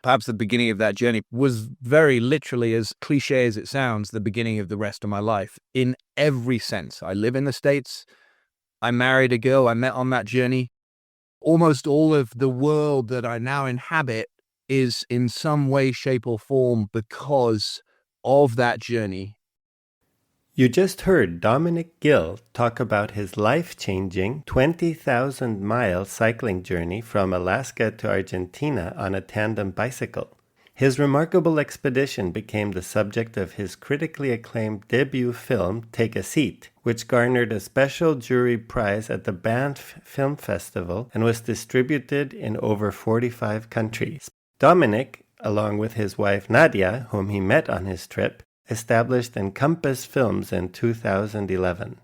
perhaps the beginning of that journey was very literally, as cliche as it sounds, the beginning of the rest of my life in every sense. I live in the States. I married a girl I met on that journey. Almost all of the world that I now inhabit is in some way, shape, or form because of that journey. You just heard Dominic Gill talk about his life-changing 20,000-mile cycling journey from Alaska to Argentina on a tandem bicycle. His remarkable expedition became the subject of his critically acclaimed debut film, Take a Seat, which garnered a special jury prize at the Banff Film Festival and was distributed in over 45 countries. Dominic, along with his wife Nadia, whom he met on his trip, established Encompass Films in 2011.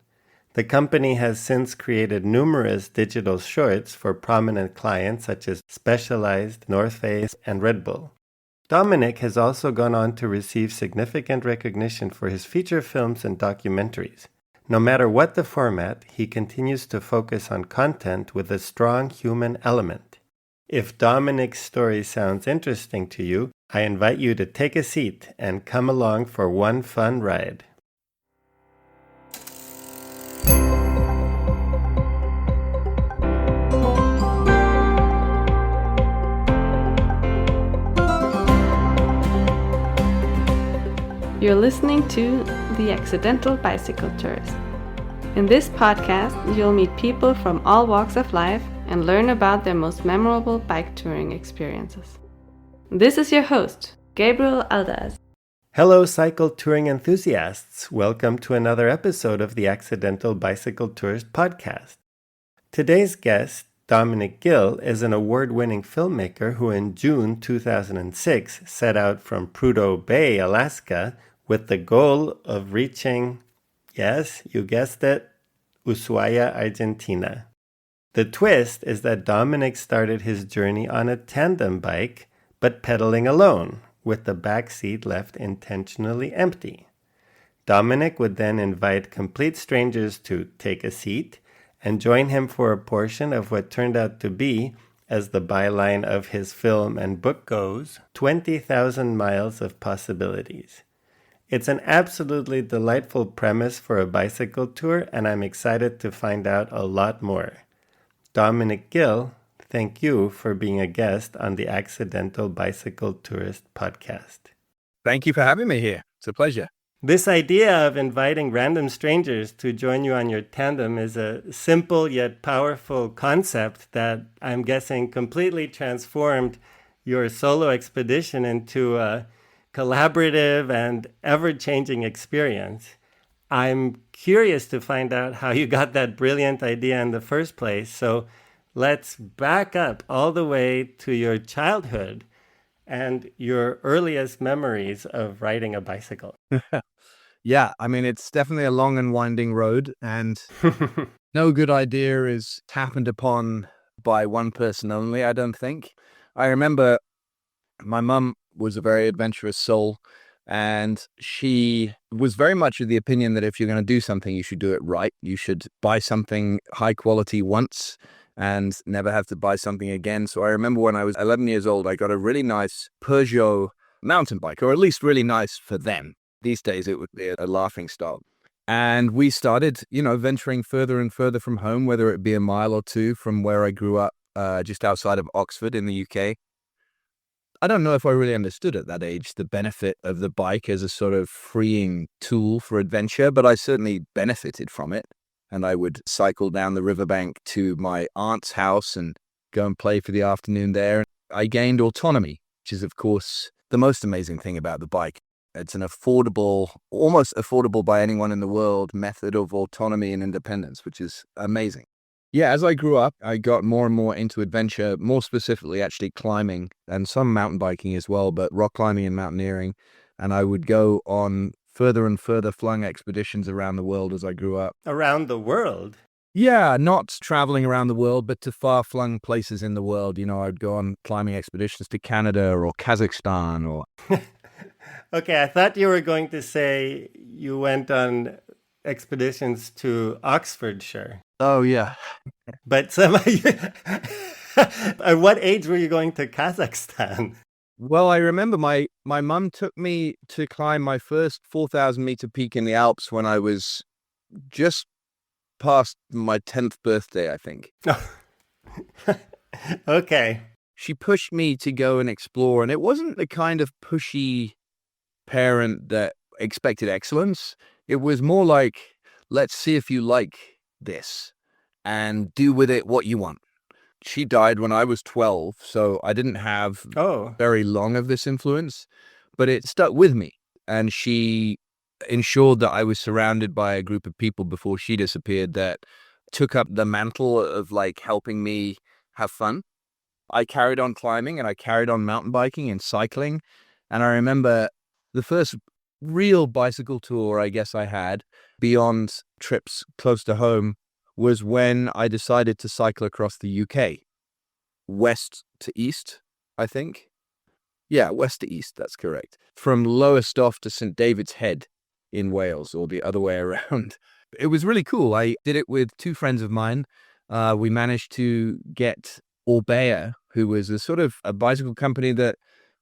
The company has since created numerous digital shorts for prominent clients such as Specialized, North Face, and Red Bull. Dominic has also gone on to receive significant recognition for his feature films and documentaries. No matter what the format, he continues to focus on content with a strong human element. If Dominic's story sounds interesting to you, I invite you to take a seat and come along for one fun ride. You're listening to The Accidental Bicycle Tours. In this podcast, you'll meet people from all walks of life and learn about their most memorable bike touring experiences. This is your host, Gabriel Aldaz. Hello, cycle touring enthusiasts. Welcome to another episode of the Accidental Bicycle Tours podcast. Today's guest, Dominic Gill, is an award-winning filmmaker who in June 2006 set out from Prudhoe Bay, Alaska, with the goal of reaching, yes, you guessed it, Ushuaia, Argentina. The twist is that Dominic started his journey on a tandem bike, but pedaling alone, with the back seat left intentionally empty. Dominic would then invite complete strangers to take a seat and join him for a portion of what turned out to be, as the byline of his film and book goes, 20,000 miles of possibilities. It's an absolutely delightful premise for a bicycle tour, and I'm excited to find out a lot more. Dominic Gill, thank you for being a guest on the Accidental Bicycle Tourist podcast. Thank you for having me here. It's a pleasure. This idea of inviting random strangers to join you on your tandem is a simple yet powerful concept that I'm guessing completely transformed your solo expedition into a collaborative and ever-changing experience. I'm curious to find out how you got that brilliant idea in the first place. So let's back up all the way to your childhood and your earliest memories of riding a bicycle. Yeah, I mean, it's definitely a long and winding road, and no good idea is happened upon by one person only, I don't think. I remember my mum was a very adventurous soul, and she was very much of the opinion that if you're going to do something, you should do it right. You should buy something high quality once and never have to buy something again. So I remember when I was 11 years old, I got a really nice Peugeot mountain bike, or at least really nice for them. These days, it would be a laughing stock. And we started, venturing further and further from home, whether it be a mile or two from where I grew up, just outside of Oxford in the UK. I don't know if I really understood at that age the benefit of the bike as a sort of freeing tool for adventure, but I certainly benefited from it. And I would cycle down the riverbank to my aunt's house and go and play for the afternoon there. I gained autonomy, which is, of course, the most amazing thing about the bike. It's an affordable, almost affordable by anyone in the world, method of autonomy and independence, which is amazing. Yeah, as I grew up, I got more and more into adventure, more specifically actually climbing and some mountain biking as well, but rock climbing and mountaineering. And I would go on further and further flung expeditions around the world as I grew up. Around the world? Yeah, not traveling around the world, but to far-flung places in the world. I'd go on climbing expeditions to Canada or Kazakhstan or... Okay, I thought you were going to say you went on expeditions to Oxfordshire. Oh, yeah. But at what age were you going to Kazakhstan? Well, I remember my mum took me to climb my first 4,000-meter peak in the Alps when I was just past my 10th birthday, I think. Okay. She pushed me to go and explore, and it wasn't the kind of pushy parent that expected excellence. It was more like, let's see if you like this and do with it what you want. She died when I was 12, so I didn't have Oh. very long of this influence, but it stuck with me. And she ensured that I was surrounded by a group of people before she disappeared that took up the mantle of like helping me have fun. I carried on climbing and I carried on mountain biking and cycling. And I remember the first real bicycle tour I guess I had beyond trips close to home was when I decided to cycle across the UK, west to east, I think. Yeah, west to east, that's correct. From Lowestoft to St. David's Head in Wales, or the other way around. It was really cool. I did it with two friends of mine. We managed to get Orbea, who was a sort of a bicycle company that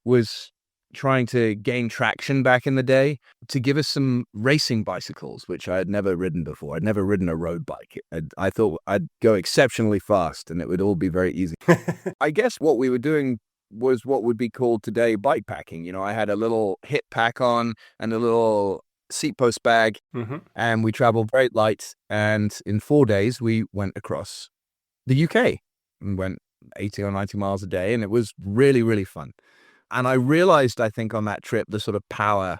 was trying to gain traction back in the day, to give us some racing bicycles, which I had never ridden before. I'd never ridden a road bike. I thought I'd go exceptionally fast and it would all be very easy. I guess what we were doing was what would be called today bike packing. You know, I had a little hip pack on and a little seat post bag, and we traveled very light. And in 4 days, we went across the UK and went 80 or 90 miles a day. And it was really, really fun. And I realized, I think, on that trip, the sort of power,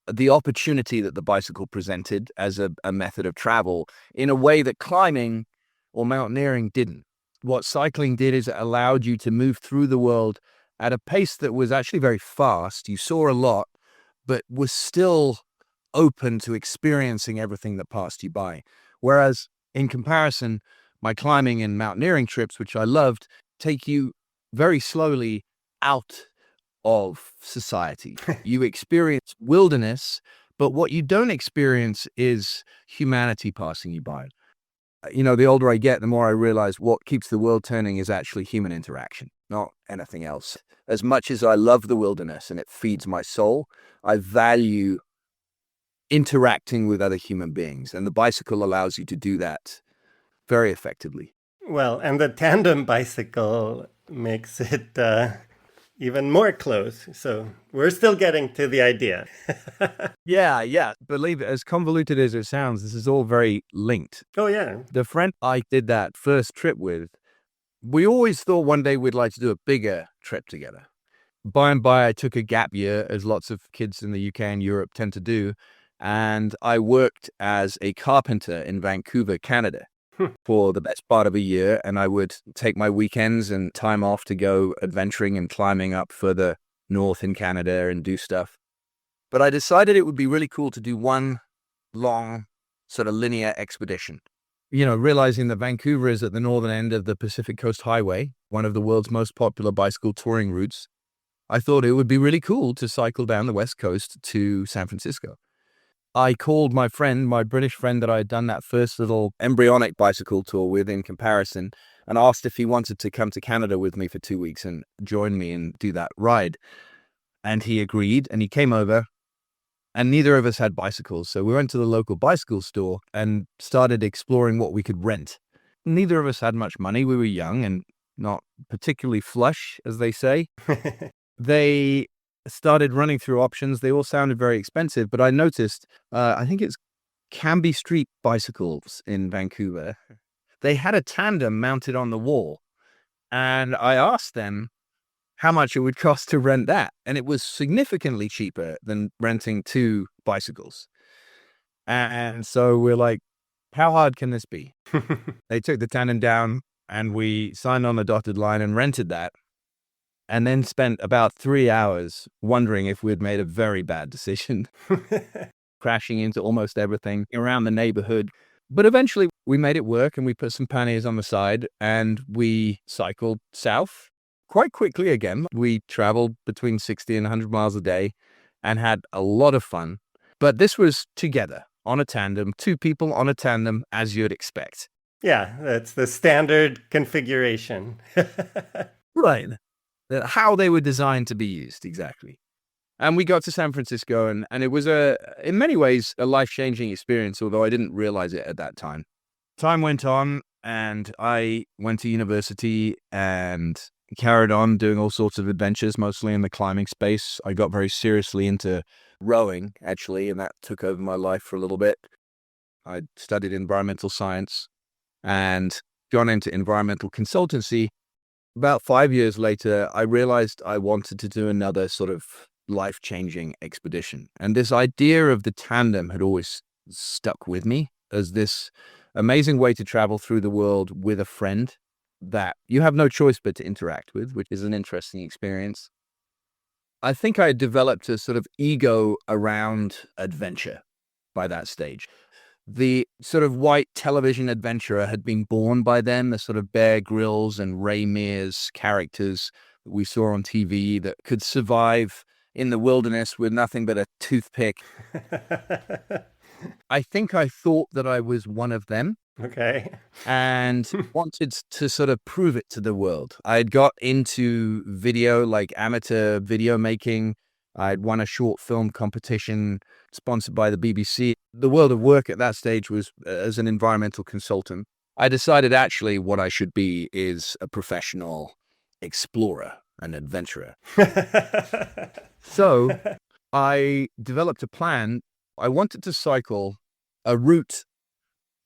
the opportunity that the bicycle presented as a method of travel in a way that climbing or mountaineering didn't. What cycling did is it allowed you to move through the world at a pace that was actually very fast. You saw a lot, but was still open to experiencing everything that passed you by. Whereas in comparison, my climbing and mountaineering trips, which I loved, take you very slowly out of society. You experience wilderness, but what you don't experience is humanity passing you by. You know, the older I get, the more I realize what keeps the world turning is actually human interaction, not anything else. As much as I love the wilderness and it feeds my soul, I value interacting with other human beings. And the bicycle allows you to do that very effectively. Well, and the tandem bicycle makes it even more close. So we're still getting to the idea. Yeah. Believe it, as convoluted as it sounds, this is all very linked. Oh, yeah. The friend I did that first trip with, we always thought one day we'd like to do a bigger trip together. By and by, I took a gap year, as lots of kids in the UK and Europe tend to do, and I worked as a carpenter in Vancouver, Canada, for the best part of a year, and I would take my weekends and time off to go adventuring and climbing up further north in Canada and do stuff. But I decided it would be really cool to do one long sort of linear expedition. You know, realizing that Vancouver is at the northern end of the Pacific Coast Highway, one of the world's most popular bicycle touring routes, I thought it would be really cool to cycle down the West Coast to San Francisco. I called my friend, my British friend that I had done that first little embryonic bicycle tour with in comparison, and asked if he wanted to come to Canada with me for 2 weeks and join me and do that ride. And he agreed, and he came over, and neither of us had bicycles. So we went to the local bicycle store and started exploring what we could rent. Neither of us had much money. We were young and not particularly flush, as they say. They started running through options. They all sounded very expensive, but I noticed, I think it's Canby Street Bicycles in Vancouver. They had a tandem mounted on the wall, and I asked them how much it would cost to rent that, and it was significantly cheaper than renting two bicycles. And so we're like, how hard can this be? They took the tandem down, and we signed on the dotted line and rented that. And then spent about 3 hours wondering if we'd made a very bad decision, crashing into almost everything around the neighborhood. But eventually we made it work, and we put some panniers on the side, and we cycled south quite quickly again. We traveled between 60 and 100 miles a day and had a lot of fun. But this was together on a tandem, two people on a tandem, as you'd expect. Yeah, that's the standard configuration. Right. how they were designed to be used exactly. And we got to San Francisco, and it was in many ways, a life-changing experience, although I didn't realize it at that time. Time went on, and I went to university and carried on doing all sorts of adventures, mostly in the climbing space. I got very seriously into rowing, actually, and that took over my life for a little bit. I studied environmental science and gone into environmental consultancy. About 5 years later, I realized I wanted to do another sort of life-changing expedition. And this idea of the tandem had always stuck with me as this amazing way to travel through the world with a friend that you have no choice but to interact with, which is an interesting experience. I think I developed a sort of ego around adventure by that stage. The sort of white television adventurer had been born by then, the sort of Bear Grylls and Ray Mears characters that we saw on TV that could survive in the wilderness with nothing but a toothpick. I think I thought that I was one of them. Okay. And wanted to sort of prove it to the world. I'd got into video, like amateur video making. I'd won a short film competition sponsored by the BBC. The world of work at that stage was as an environmental consultant. I decided actually what I should be is a professional explorer, an adventurer. So I developed a plan. I wanted to cycle a route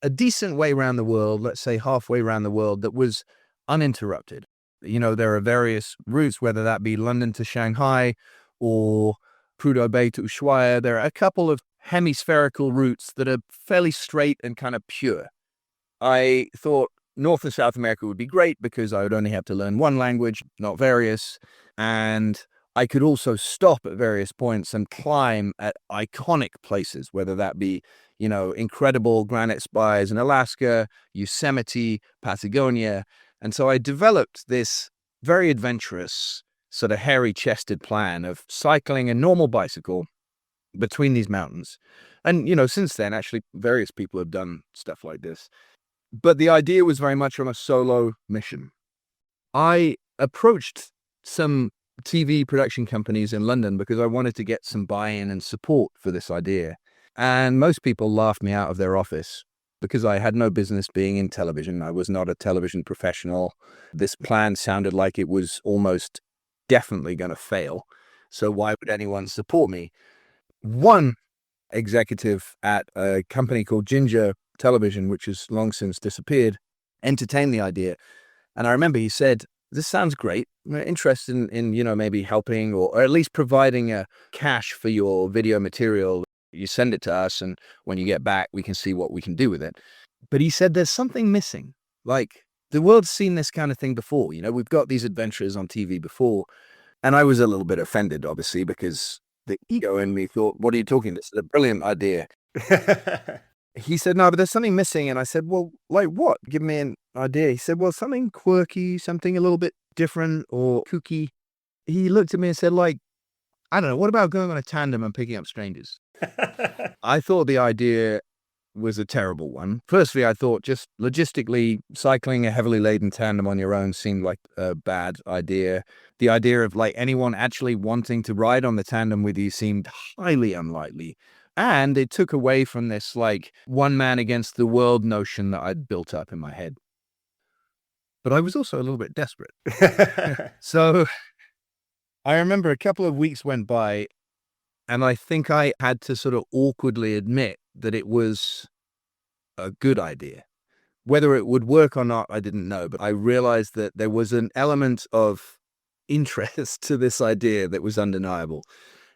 a decent way around the world, let's say halfway around the world, that was uninterrupted. You know, there are various routes, whether that be London to Shanghai or Prudhoe Bay to Ushuaia. There are a couple of hemispherical routes that are fairly straight and kind of pure. I thought North and South America would be great because I would only have to learn one language, not various. And I could also stop at various points and climb at iconic places, whether that be, you know, incredible granite spires in Alaska, Yosemite, Patagonia. And so I developed this very adventurous, sort of hairy-chested plan of cycling a normal bicycle between these mountains. And, you know, since then, actually, various people have done stuff like this. But the idea was very much on a solo mission. I approached some TV production companies in London because I wanted to get some buy-in and support for this idea. And most people laughed me out of their office because I had no business being in television. I was not a television professional. This plan sounded like it was almost definitely going to fail. So why would anyone support me? One executive at a company called Ginger Television, which has long since disappeared, entertained the idea. And I remember he said, "This sounds great. We're interested in, you know, maybe helping or at least providing a cash for your video material. You send it to us, and when you get back, we can see what we can do with it." But he said, "There's something missing. Like, the world's seen this kind of thing before. You know, we've got these adventures on TV before." And I was a little bit offended, obviously, because the ego in me thought, "What are you talking? This is a brilliant idea." He said, "No, but there's something missing." And I said, "Well, like what? Give me an idea." He said, "Well, something quirky, something a little bit different or kooky." He looked at me and said, like, "I don't know, what about going on a tandem and picking up strangers?" I thought the idea was a terrible one. Firstly, I thought just logistically cycling a heavily laden tandem on your own seemed like a bad idea. The idea of like anyone actually wanting to ride on the tandem with you seemed highly unlikely. And it took away from this like one man against the world notion that I'd built up in my head. But I was also a little bit desperate. So I remember a couple of weeks went by, and I think I had to sort of awkwardly admit that it was a good idea. Whether it would work or not, I didn't know, but I realized that there was an element of interest to this idea that was undeniable.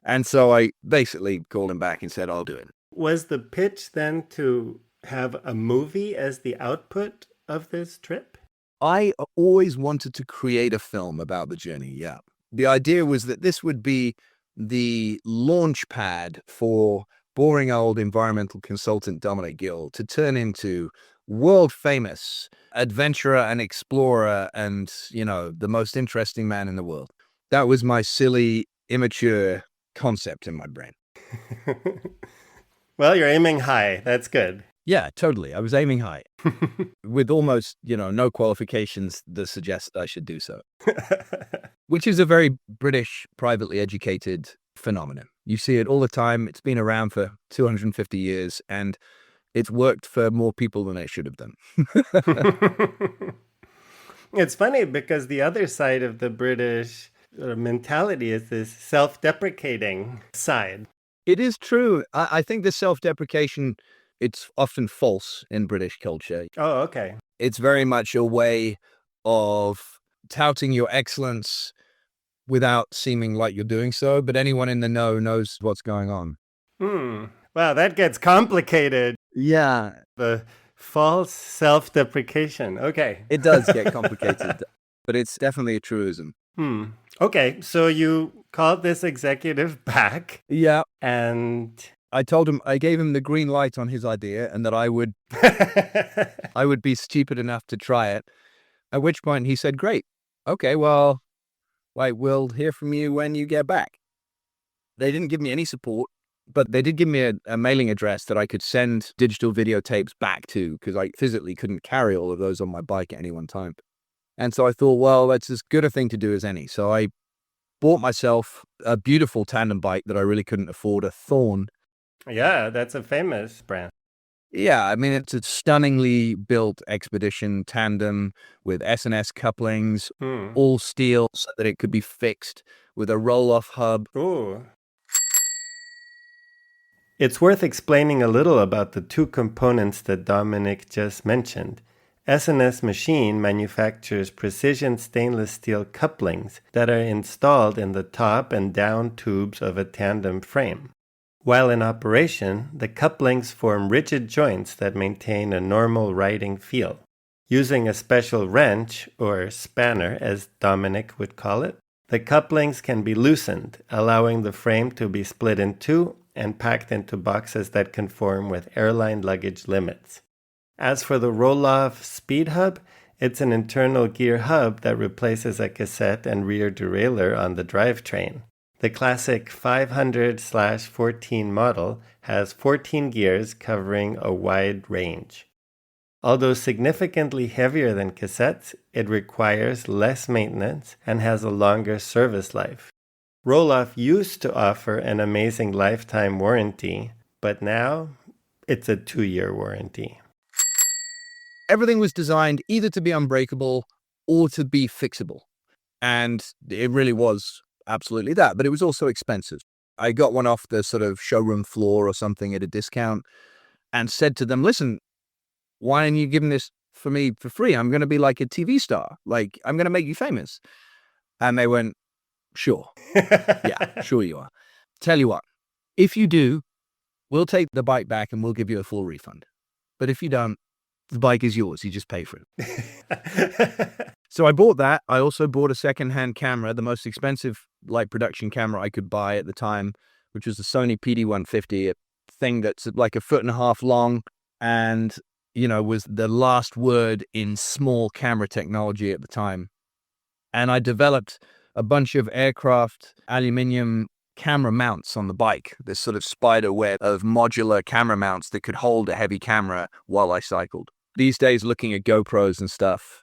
And so I basically called him back and said, "I'll do it." Was the pitch then to have a movie as the output of this trip? I always wanted to create a film about the journey, yeah. The idea was that this would be the launch pad for boring old environmental consultant Dominic Gill to turn into world famous adventurer and explorer and, you know, the most interesting man in the world. That was my silly, immature concept in my brain. Well, you're aiming high. That's good. Yeah, totally. I was aiming high with almost, no qualifications that suggest I should do so, which is a very British, privately educated phenomenon. You see it all the time. It's been around for 250 years, and it's worked for more people than it should have done. It's funny because the other side of the British mentality is this self-deprecating side. It is true. I think the self-deprecation, it's often false in British culture. Oh, okay. It's very much a way of touting your excellence without seeming like you're doing so, but anyone in the know knows what's going on. Wow, that gets complicated. Yeah. The false self-deprecation. Okay. It does get complicated, but it's definitely a truism. Okay, so you called this executive back. Yeah. And I gave him the green light on his idea and that I would be stupid enough to try it. At which point he said, great. Okay, well, we'll hear from you when you get back. They didn't give me any support, but they did give me a mailing address that I could send digital videotapes back to, because I physically couldn't carry all of those on my bike at any one time. And so I thought, well, that's as good a thing to do as any. So I bought myself a beautiful tandem bike that I really couldn't afford, a Thorn. Yeah, that's a famous brand. Yeah, I mean, it's a stunningly built expedition tandem with S&S couplings, all steel so that it could be fixed with a roll-off hub. Ooh. It's worth explaining a little about the two components that Dominic just mentioned. S&S Machine manufactures precision stainless steel couplings that are installed in the top and down tubes of a tandem frame. While in operation, the couplings form rigid joints that maintain a normal riding feel. Using a special wrench, or spanner as Dominic would call it, the couplings can be loosened, allowing the frame to be split in two and packed into boxes that conform with airline luggage limits. As for the roll-off speed hub, it's an internal gear hub that replaces a cassette and rear derailleur on the drivetrain. The classic 500/14 model has 14 gears covering a wide range. Although significantly heavier than cassettes, it requires less maintenance and has a longer service life. Roll-off used to offer an amazing lifetime warranty, but now it's a 2-year warranty. Everything was designed either to be unbreakable or to be fixable. And it really was absolutely that, but it was also expensive. I got one off the sort of showroom floor or something at a discount and said to them, listen, why aren't you giving this for me for free? I'm going to be like a TV star. Like, I'm going to make you famous. And they went, sure. Yeah, sure you are. Tell you what, if you do, we'll take the bike back and we'll give you a full refund. But if you don't, the bike is yours. You just pay for it. So I bought that. I also bought a secondhand camera, the most expensive light production camera I could buy at the time, which was the Sony PD150, a thing that's like 1.5 feet long and, was the last word in small camera technology at the time. And I developed a bunch of aircraft aluminium camera mounts on the bike, this sort of spider web of modular camera mounts that could hold a heavy camera while I cycled. These days, looking at GoPros and stuff,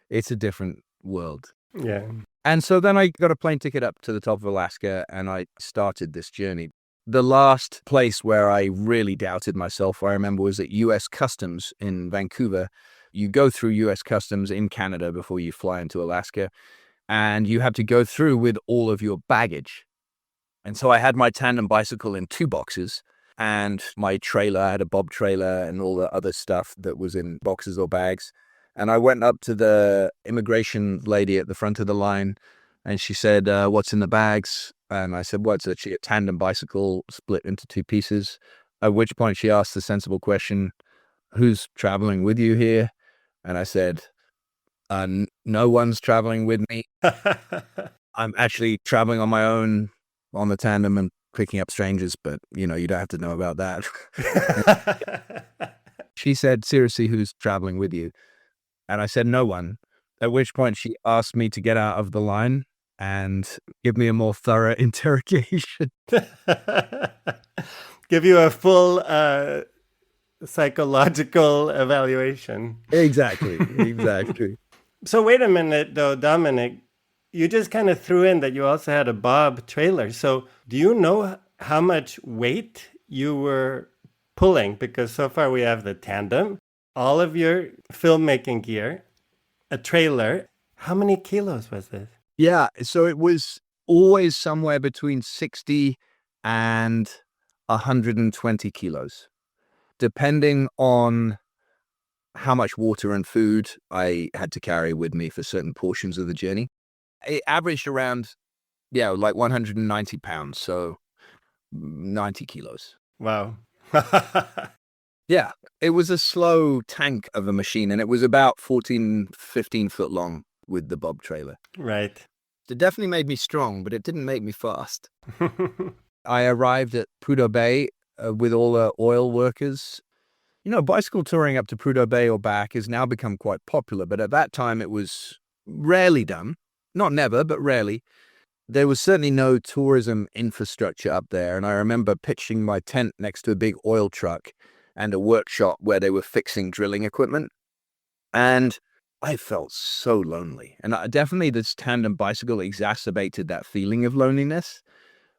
it's a different world. Yeah. And so then I got a plane ticket up to the top of Alaska and I started this journey. The last place where I really doubted myself, I remember, was at US Customs in Vancouver. You go through US Customs in Canada before you fly into Alaska, and you have to go through with all of your baggage. And so I had my tandem bicycle in 2 boxes and my trailer. I had a bob trailer and all the other stuff that was in boxes or bags. And I went up to the immigration lady at the front of the line and she said, what's in the bags? And I said, what's actually a tandem bicycle split into 2 pieces? At which point she asked the sensible question, who's traveling with you here? And I said, no one's traveling with me. I'm actually traveling on my own on the tandem and picking up strangers, but you don't have to know about that. She said, seriously, who's traveling with you? And I said, no one. At which point she asked me to get out of the line and give me a more thorough interrogation. Give you a full psychological evaluation. Exactly. So wait a minute, though, Dominic. You just kind of threw in that you also had a Bob trailer. So do you know how much weight you were pulling? Because so far we have the tandem, all of your filmmaking gear, a trailer. How many kilos was this? Yeah, so it was always somewhere between 60 and 120 kilos, depending on how much water and food I had to carry with me for certain portions of the journey. It averaged around, like 190 pounds, so 90 kilos. Wow. Yeah, it was a slow tank of a machine, and it was about 14, 15 foot long with the Bob trailer. Right. It definitely made me strong, but it didn't make me fast. I arrived at Prudhoe Bay with all the oil workers. Bicycle touring up to Prudhoe Bay or back has now become quite popular, but at that time it was rarely done. Not never, but rarely. There was certainly no tourism infrastructure up there, and I remember pitching my tent next to a big oil truck and a workshop where they were fixing drilling equipment. And I felt so lonely. And definitely this tandem bicycle exacerbated that feeling of loneliness.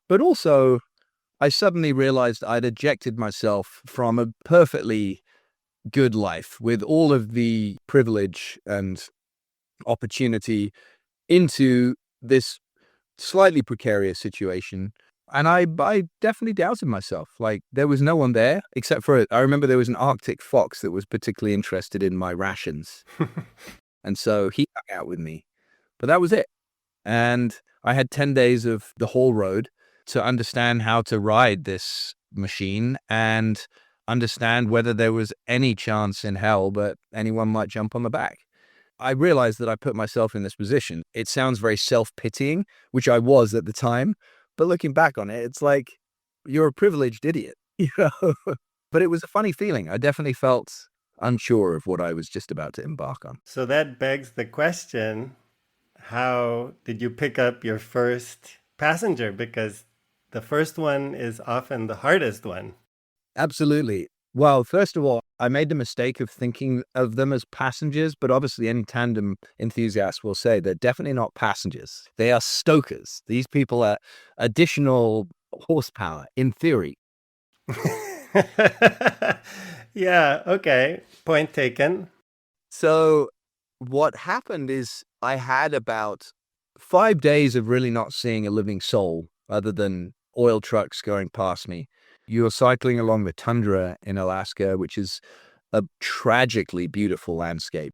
But also, I suddenly realized I'd ejected myself from a perfectly good life with all of the privilege and opportunity into this slightly precarious situation. And I definitely doubted myself. Like, there was no one there except for, I remember there was an Arctic fox that was particularly interested in my rations. And so he hung out with me. But that was it. And I had 10 days of the whole road to understand how to ride this machine and understand whether there was any chance in hell that anyone might jump on the back. I realized that I put myself in this position. It sounds very self-pitying, which I was at the time. But looking back on it, it's like, you're a privileged idiot, But it was a funny feeling. I definitely felt unsure of what I was just about to embark on. So that begs the question, how did you pick up your first passenger? Because the first one is often the hardest one. Absolutely. Well, first of all, I made the mistake of thinking of them as passengers, but obviously any tandem enthusiast will say they're definitely not passengers. They are stokers. These people are additional horsepower, in theory. Yeah, okay. Point taken. So what happened is I had about 5 days of really not seeing a living soul other than oil trucks going past me. You're cycling along the tundra in Alaska, which is a tragically beautiful landscape.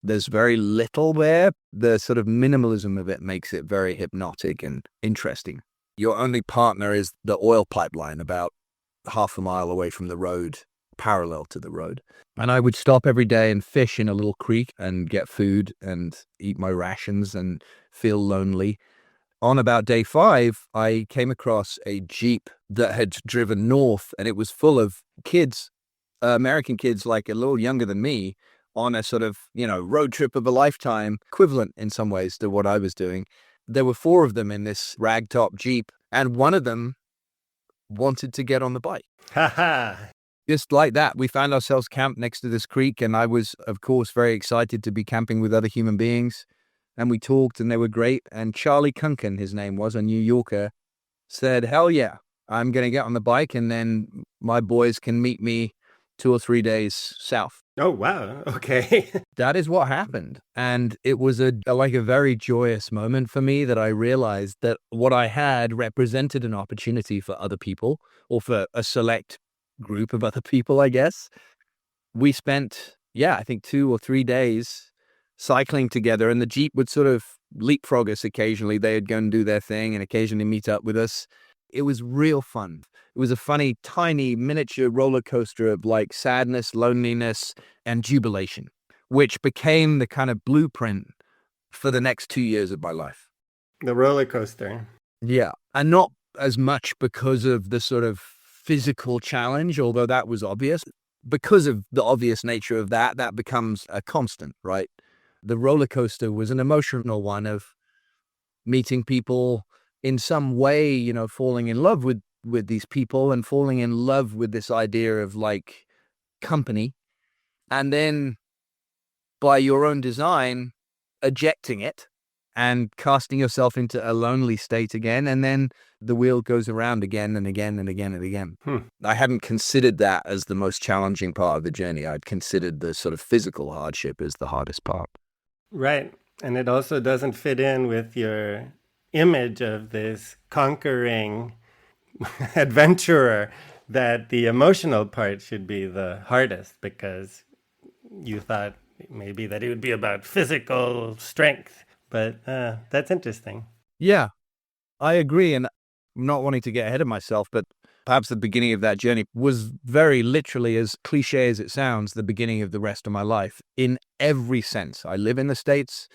There's very little there. The sort of minimalism of it makes it very hypnotic and interesting. Your only partner is the oil pipeline about half a mile away from the road, parallel to the road. And I would stop every day and fish in a little creek and get food and eat my rations and feel lonely. On about day 5, I came across a Jeep that had driven north, and it was full of kids, American kids, like a little younger than me, on a sort of, road trip of a lifetime, equivalent in some ways to what I was doing. There were 4 of them in this ragtop Jeep, and one of them wanted to get on the bike. Just like that, we found ourselves camped next to this creek, and I was, of course, very excited to be camping with other human beings. And we talked, and they were great. And Charlie Kunken, his name was, a New Yorker, said, hell yeah, I'm going to get on the bike, and then my boys can meet me 2 or 3 days south. Oh, wow. Okay. That is what happened. And it was a very joyous moment for me that I realized that what I had represented an opportunity for other people, or for a select group of other people, I guess. We spent, I think 2 or 3 days cycling together, and the Jeep would sort of leapfrog us occasionally. They'd go and do their thing and occasionally meet up with us. It was real fun. It was a funny, tiny, miniature roller coaster of like sadness, loneliness, and jubilation, which became the kind of blueprint for the next 2 years of my life. The roller coaster. Yeah. And not as much because of the sort of physical challenge, although that was obvious. Because of the obvious nature of that becomes a constant, right? The roller coaster was an emotional one of meeting people in some way, falling in love with these people and falling in love with this idea of like company, and then by your own design, ejecting it and casting yourself into a lonely state again, and then the wheel goes around again and again and again and again. I hadn't considered that as the most challenging part of the journey. I'd considered the sort of physical hardship as the hardest part. Right. And it also doesn't fit in with your image of this conquering adventurer, that the emotional part should be the hardest, because you thought maybe that it would be about physical strength. But that's interesting. Yeah, I agree. And I'm not wanting to get ahead of myself, but perhaps the beginning of that journey was very literally, as cliche as it sounds, the beginning of the rest of my life in every sense. I live in the States.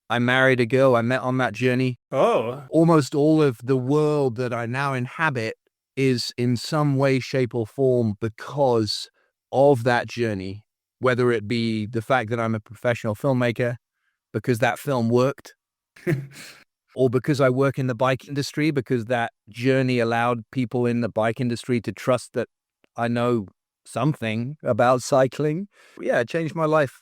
I married a girl I met on that journey. Oh. Almost all of the world that I now inhabit is in some way, shape, or form because of that journey, whether it be the fact that I'm a professional filmmaker, because that film worked, or because I work in the bike industry, because that journey allowed people in the bike industry to trust that I know something about cycling. Yeah, it changed my life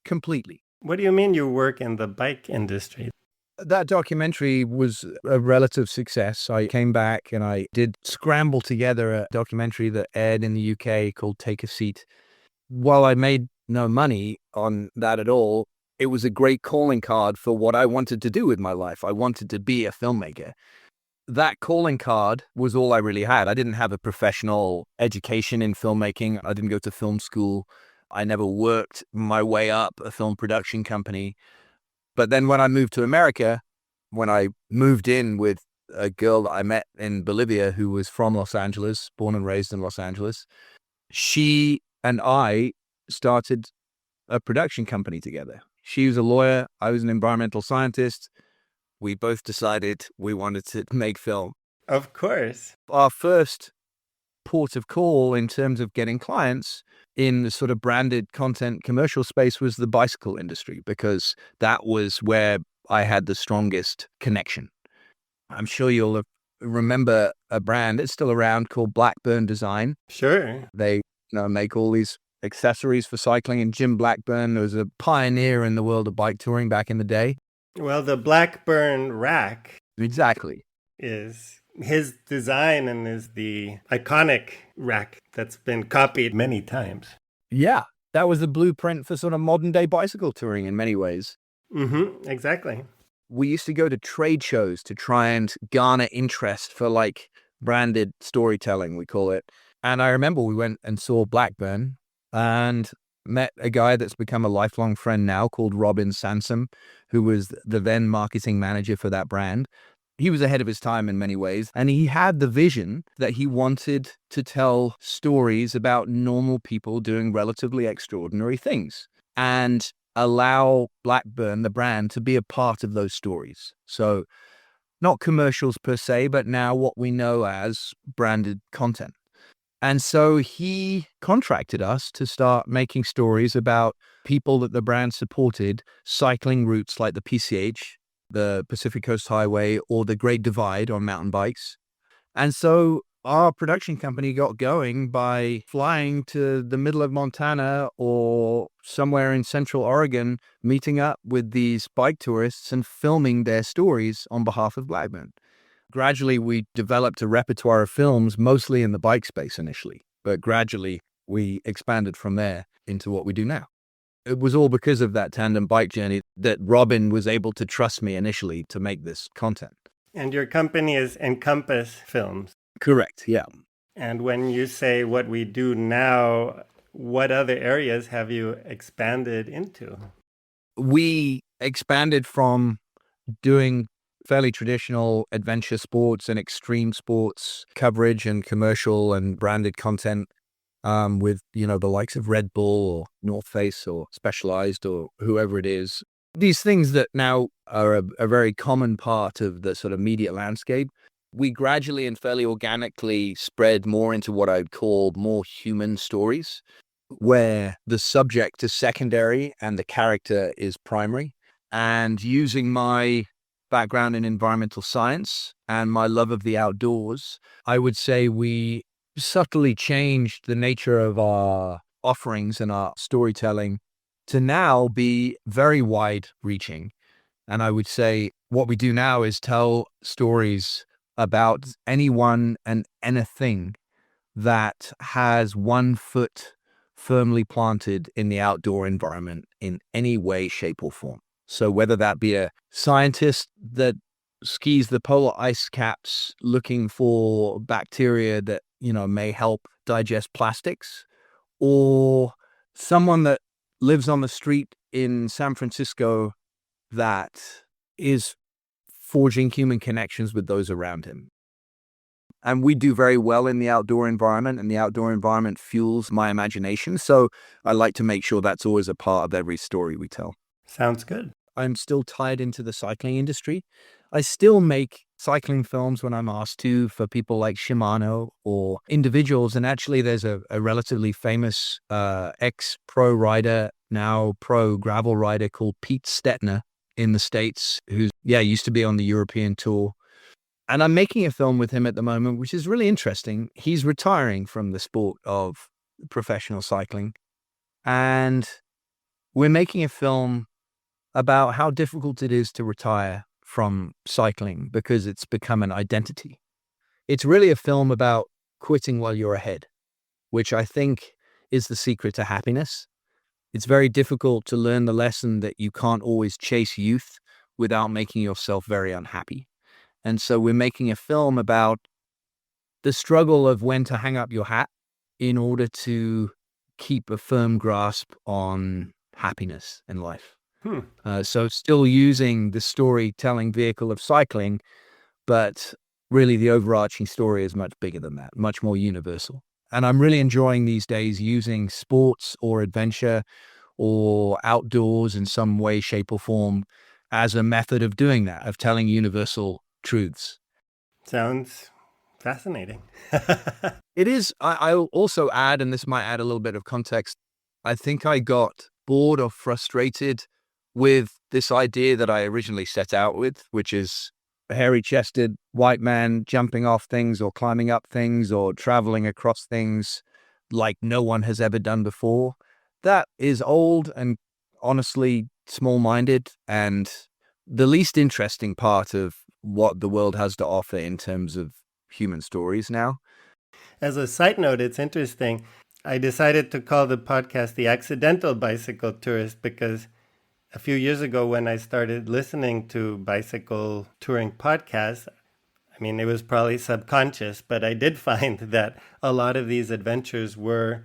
completely. What do you mean you work in the bike industry? That documentary was a relative success. I came back and I did scramble together a documentary that aired in the UK called Take a Seat. While I made no money on that at all, it was a great calling card for what I wanted to do with my life. I wanted to be a filmmaker. That calling card was all I really had. I didn't have a professional education in filmmaking. I didn't go to film school. I never worked my way up a film production company. But then when I moved to America, when I moved in with a girl that I met in Bolivia who was from Los Angeles, born and raised in Los Angeles, she and I started a production company together. She was a lawyer. I was an environmental scientist. We both decided we wanted to make film. Of course. Our first port of call in terms of getting clients in the sort of branded content commercial space was the bicycle industry, because that was where I had the strongest connection. I'm sure you'll remember a brand that's still around called Blackburn Design. Sure. They make all these accessories for cycling, and Jim Blackburn was a pioneer in the world of bike touring back in the day. Well, the Blackburn rack Exactly. is his design and is the iconic rack that's been copied many times. Yeah, that was the blueprint for sort of modern day bicycle touring in many ways. Exactly. We used to go to trade shows to try and garner interest for like branded storytelling, we call it. And I remember we went and saw Blackburn and met a guy that's become a lifelong friend now called Robin Sansom, who was the then marketing manager for that brand. He was ahead of his time in many ways, and he had the vision that he wanted to tell stories about normal people doing relatively extraordinary things and allow Blackburn, the brand, to be a part of those stories. So not commercials per se, but now what we know as branded content. And so he contracted us to start making stories about people that the brand supported cycling routes like the PCH, the Pacific Coast Highway, or the Great Divide on mountain bikes. And so our production company got going by flying to the middle of Montana or somewhere in Central Oregon, meeting up with these bike tourists and filming their stories on behalf of Blackburn. Gradually, we developed a repertoire of films, mostly in the bike space initially, but gradually we expanded from there into what we do now. It was all because of that tandem bike journey that Robin was able to trust me initially to make this content. And your company is Encompass Films. Correct, yeah. And when you say what we do now, what other areas have you expanded into? We expanded from doing fairly traditional adventure sports and extreme sports coverage and commercial and branded content with, the likes of Red Bull or North Face or Specialized or whoever it is. These things that now are a very common part of the sort of media landscape. We gradually and fairly organically spread more into what I'd call more human stories, where the subject is secondary and the character is primary. And using my background in environmental science and my love of the outdoors, I would say we subtly changed the nature of our offerings and our storytelling to now be very wide reaching. And I would say what we do now is tell stories about anyone and anything that has one foot firmly planted in the outdoor environment in any way, shape, or form. So whether that be a scientist that skis the polar ice caps looking for bacteria that, may help digest plastics, or someone that lives on the street in San Francisco that is forging human connections with those around him. And we do very well in the outdoor environment, and the outdoor environment fuels my imagination. So I like to make sure that's always a part of every story we tell. Sounds good. I'm still tied into the cycling industry. I still make cycling films when I'm asked to for people like Shimano or individuals. And actually, there's a relatively famous ex-pro rider, now pro gravel rider called Pete Stettner in the States, who used to be on the European tour. And I'm making a film with him at the moment, which is really interesting. He's retiring from the sport of professional cycling. And we're making a film about how difficult it is to retire from cycling because it's become an identity. It's really a film about quitting while you're ahead, which I think is the secret to happiness. It's very difficult to learn the lesson that you can't always chase youth without making yourself very unhappy. And so we're making a film about the struggle of when to hang up your hat in order to keep a firm grasp on happiness in life. So still using the storytelling vehicle of cycling, but really the overarching story is much bigger than that, much more universal. And I'm really enjoying these days using sports or adventure or outdoors in some way, shape, or form as a method of doing that, of telling universal truths. Sounds fascinating. It is. I'll also add, and this might add a little bit of context, I think I got bored or frustrated with this idea that I originally set out with, which is a hairy-chested white man jumping off things or climbing up things or traveling across things like no one has ever done before. That is old and honestly small-minded and the least interesting part of what the world has to offer in terms of human stories now. As a side note, it's interesting. I decided to call the podcast The Accidental Bicycle Tourist because a few years ago when I started listening to bicycle touring podcasts, it was probably subconscious, but I did find that a lot of these adventures were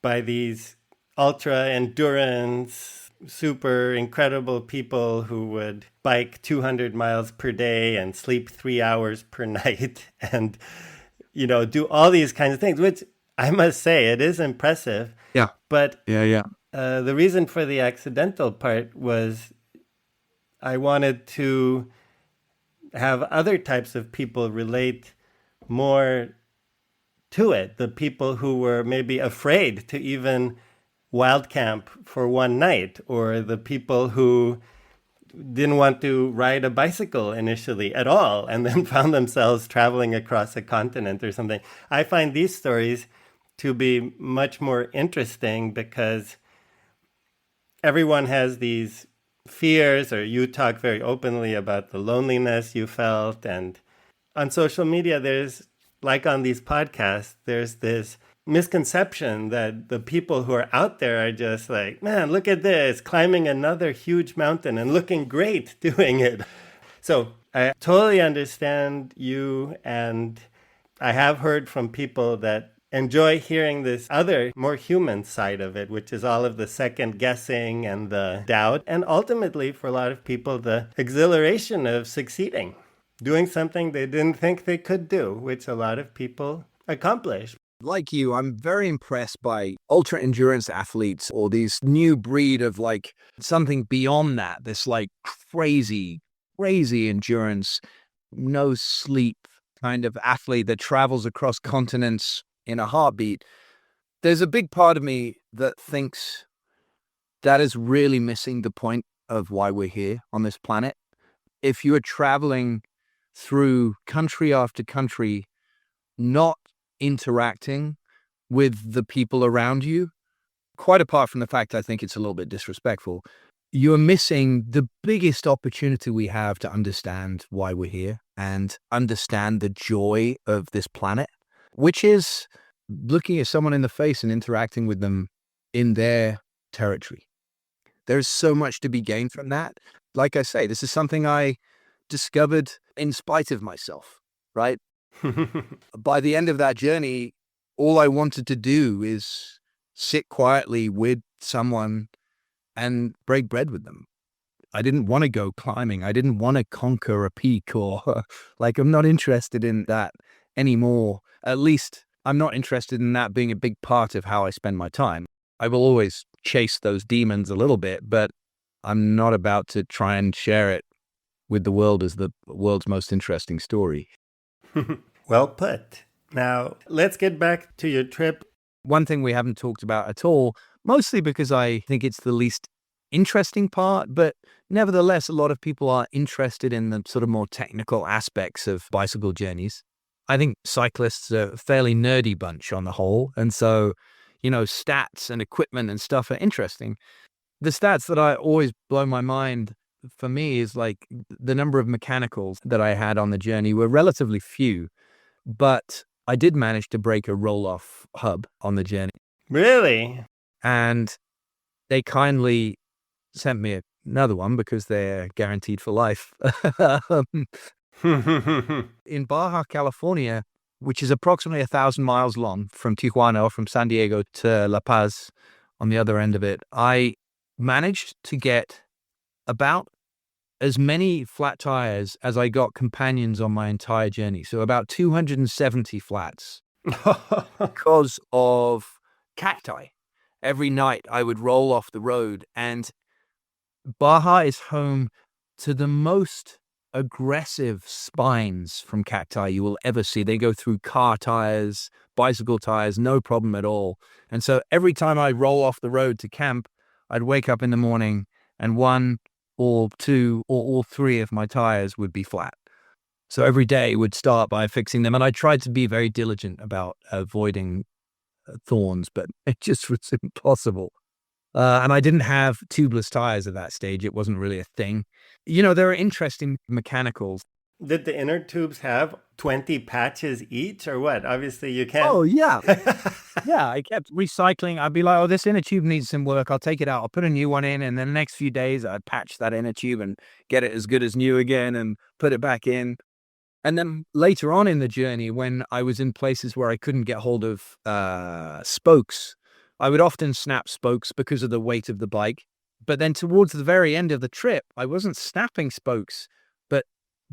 by these ultra endurance, super incredible people who would bike 200 miles per day and sleep 3 hours per night and, do all these kinds of things, which I must say, it is impressive. Yeah. But Yeah. The reason for the accidental part was I wanted to have other types of people relate more to it. The people who were maybe afraid to even wild camp for one night, or the people who didn't want to ride a bicycle initially at all and then found themselves traveling across a continent or something. I find these stories to be much more interesting because everyone has these fears, or you talk very openly about the loneliness you felt. And on social media, there's, like on these podcasts, there's this misconception that the people who are out there are just like, man, look at this, climbing another huge mountain and looking great doing it. So I totally understand you, and I have heard from people that enjoy hearing this other, more human side of it, which is all of the second guessing and the doubt. And ultimately, for a lot of people, the exhilaration of succeeding, doing something they didn't think they could do, which a lot of people accomplish. Like you, I'm very impressed by ultra endurance athletes, or these new breed of like something beyond that, this like crazy endurance, no sleep kind of athlete that travels across continents in a heartbeat. There's a big part of me that thinks that is really missing the point of why we're here on this planet. If you are traveling through country after country, not interacting with the people around you, quite apart from the fact I think it's a little bit disrespectful, you're missing the biggest opportunity we have to understand why we're here and understand the joy of this planet, which is looking at someone in the face and interacting with them in their territory. There's so much to be gained from that. Like I say, this is something I discovered in spite of myself, right? By the end of that journey, all I wanted to do is sit quietly with someone and break bread with them. I didn't want to go climbing. I didn't want to conquer a peak or like, I'm not interested in that anymore. At least I'm not interested in that being a big part of how I spend my time. I will always chase those demons a little bit, but I'm not about to try and share it with the world as the world's most interesting story. Well put. Now, let's get back to your trip. One thing we haven't talked about at all, mostly because I think it's the least interesting part, but nevertheless, a lot of people are interested in the sort of more technical aspects of bicycle journeys. I think cyclists are a fairly nerdy bunch on the whole. And so, stats and equipment and stuff are interesting. The stats that I always blow my mind for me is like the number of mechanicals that I had on the journey were relatively few, but I did manage to break a roll-off hub on the journey. Really? And they kindly sent me another one because they're guaranteed for life. In Baja, California, which is approximately 1,000 miles long from Tijuana or from San Diego to La Paz on the other end of it, I managed to get about as many flat tires as I got companions on my entire journey. So about 270 flats because of cacti. Every night I would roll off the road, and Baja is home to the most aggressive spines from cacti you will ever see. They go through car tires, bicycle tires, no problem at all. And so every time I roll off the road to camp, I'd wake up in the morning and one or two or all three of my tires would be flat. So every day would start by fixing them. And I tried to be very diligent about avoiding thorns, but it just was impossible. And I didn't have tubeless tires at that stage. It wasn't really a thing. There are interesting mechanicals. Did the inner tubes have 20 patches each or what? Obviously you can't. Oh, yeah. Yeah, I kept recycling. I'd be like, oh, this inner tube needs some work. I'll take it out. I'll put a new one in. And then the next few days, I'd patch that inner tube and get it as good as new again and put it back in. And then later on in the journey, when I was in places where I couldn't get hold of spokes, I would often snap spokes because of the weight of the bike. But then towards the very end of the trip, I wasn't snapping spokes, but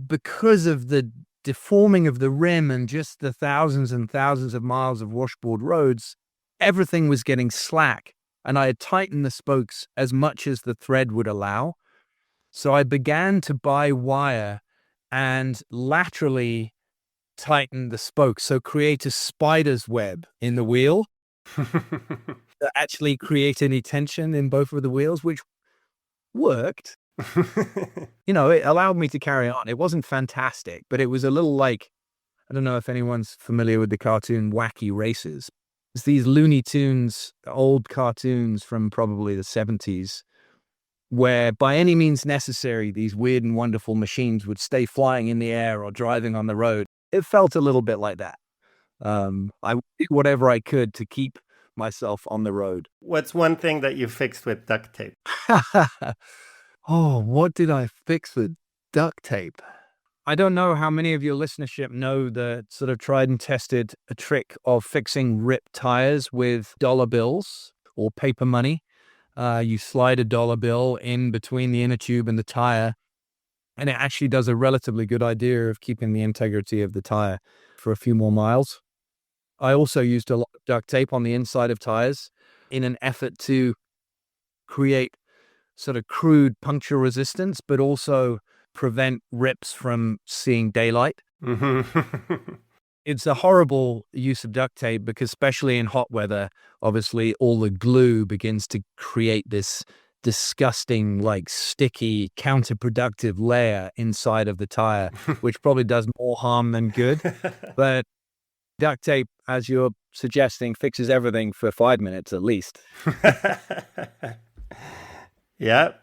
because of the deforming of the rim and just the thousands and thousands of miles of washboard roads, everything was getting slack. And I had tightened the spokes as much as the thread would allow. So I began to buy wire and laterally tighten the spokes. So create a spider's web in the wheel. To actually create any tension in both of the wheels, which worked. It allowed me to carry on. It wasn't fantastic, but it was a little like, I don't know if anyone's familiar with the cartoon Wacky Races. It's these Looney Tunes, old cartoons from probably the 70s, where by any means necessary, these weird and wonderful machines would stay flying in the air or driving on the road. It felt a little bit like that. I did whatever I could to keep myself on the road. What's one thing that you fixed with duct tape? Oh, what did I fix with duct tape? I don't know how many of your listenership know the sort of tried and tested trick of fixing ripped tires with dollar bills or paper money. You slide a dollar bill in between the inner tube and the tire, and it actually does a relatively good idea of keeping the integrity of the tire for a few more miles. I also used a lot of duct tape on the inside of tires in an effort to create sort of crude puncture resistance, but also prevent rips from seeing daylight. It's a horrible use of duct tape because especially in hot weather, obviously all the glue begins to create this disgusting, like sticky, counterproductive layer inside of the tire, which probably does more harm than good. But Duct tape, as you're suggesting, fixes everything for 5 minutes at least. Yeah.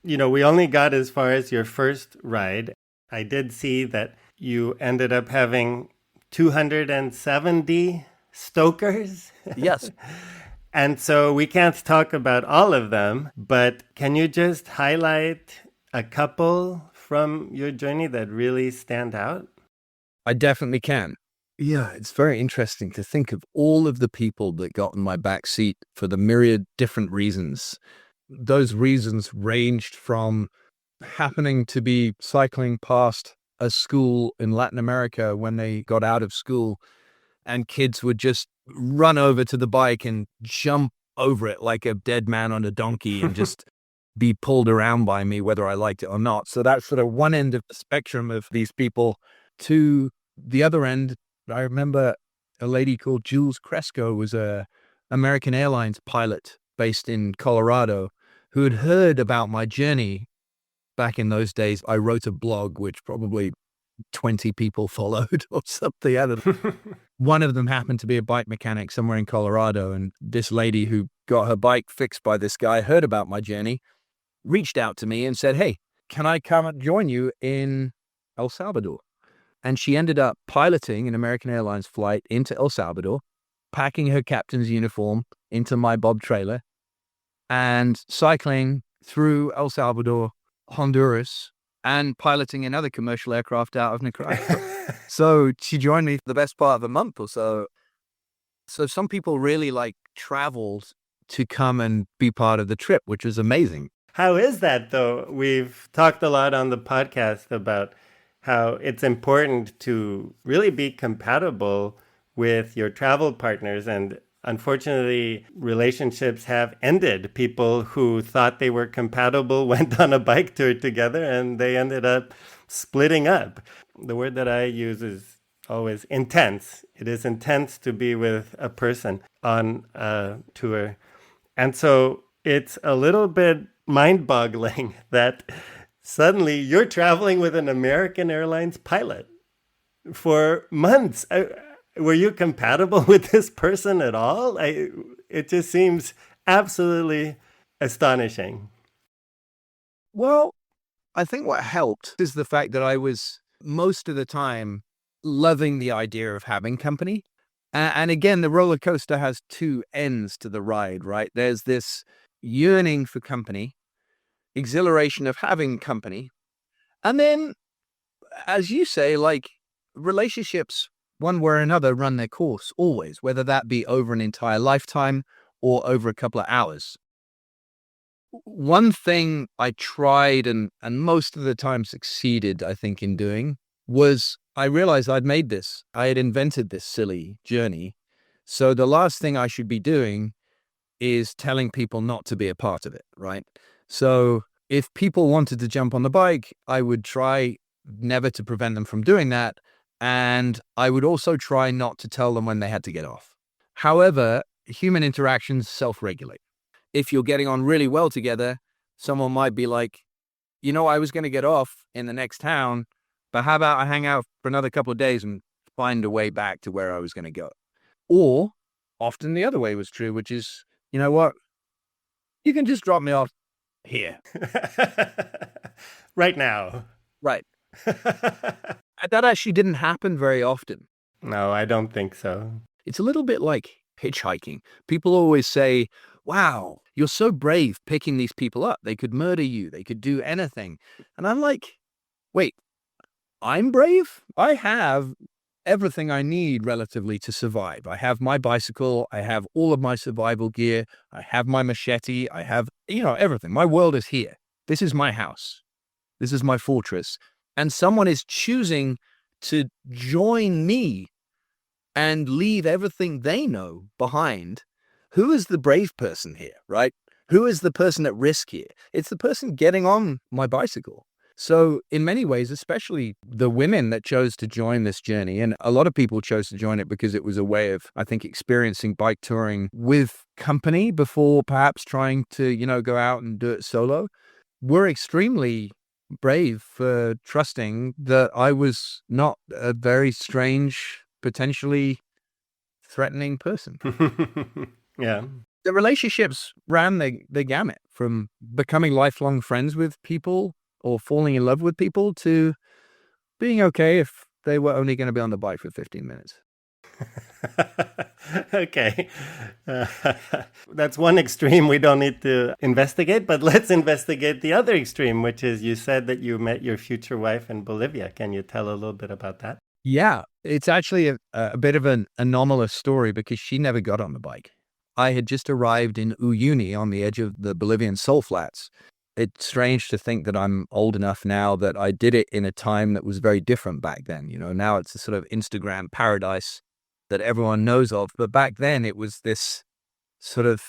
We only got as far as your first ride. I did see that you ended up having 270 stokers. Yes. And so we can't talk about all of them, but can you just highlight a couple from your journey that really stand out? I definitely can. Yeah, it's very interesting to think of all of the people that got in my back seat for the myriad different reasons. Those reasons ranged from happening to be cycling past a school in Latin America when they got out of school, and kids would just run over to the bike and jump over it like a dead man on a donkey and just be pulled around by me, whether I liked it or not. So that's sort of one end of the spectrum of these people. To the other end, I remember a lady called Jules Cresco was a American Airlines pilot based in Colorado who had heard about my journey. Back in those days, I wrote a blog, which probably 20 people followed or something. One of them happened to be a bike mechanic somewhere in Colorado. And this lady who got her bike fixed by this guy heard about my journey, reached out to me and said, "Hey, can I come and join you in El Salvador?" And she ended up piloting an American Airlines flight into El Salvador, packing her captain's uniform into my bob trailer and cycling through El Salvador, Honduras, and piloting another commercial aircraft out of Nicaragua. So she joined me for the best part of a month or so. So some people really traveled to come and be part of the trip, which was amazing. How is that, though? We've talked a lot on the podcast about how it's important to really be compatible with your travel partners. And unfortunately, relationships have ended. People who thought they were compatible went on a bike tour together and they ended up splitting up. The word that I use is always intense. It is intense to be with a person on a tour. And so it's a little bit mind-boggling that suddenly you're traveling with an American Airlines pilot for months. Were you compatible with this person at all? It just seems absolutely astonishing. Well, I think what helped is the fact that I was most of the time loving the idea of having company. And again, the roller coaster has two ends to the ride, right? There's this yearning for company, exhilaration of having company. And then, as you say, relationships, one way or another, run their course always, whether that be over an entire lifetime or over a couple of hours. One thing I tried and most of the time succeeded, I think, in doing was I realized I'd made this. I had invented this silly journey. So the last thing I should be doing is telling people not to be a part of it, right? So if people wanted to jump on the bike, I would try never to prevent them from doing that. And I would also try not to tell them when they had to get off. However, human interactions self-regulate. If you're getting on really well together, someone might be like, I was going to get off in the next town, but how about I hang out for another couple of days and find a way back to where I was going to go? Or often the other way was true, which is, you know what? You can just drop me off here. Right now. Right. That actually didn't happen very often. No, I don't think so. It's a little bit like hitchhiking. People always say, wow, you're so brave picking these people up. They could murder you. They could do anything. And I'm like, wait, I'm brave? I have everything I need relatively to survive. I have my bicycle. I have all of my survival gear. I have my machete. I have, everything. My world is here. This is my house. This is my fortress. And someone is choosing to join me and leave everything they know behind. Who is the brave person here, right? Who is the person at risk here? It's the person getting on my bicycle. So in many ways, especially the women that chose to join this journey, and a lot of people chose to join it because it was a way of, I think, experiencing bike touring with company before perhaps trying to, go out and do it solo, were extremely brave for trusting that I was not a very strange, potentially threatening person. Yeah. The relationships ran the gamut from becoming lifelong friends with people or falling in love with people to being okay if they were only going to be on the bike for 15 minutes. Okay. Uh, that's one extreme we don't need to investigate, but let's investigate the other extreme, which is you said that you met your future wife in Bolivia. Can you tell a little bit about that? Yeah, it's actually a bit of an anomalous story because she never got on the bike. I had just arrived in Uyuni on the edge of the Bolivian salt flats. It's strange to think that I'm old enough now that I did it in a time that was very different back then. Now it's a sort of Instagram paradise that everyone knows of. But back then it was this sort of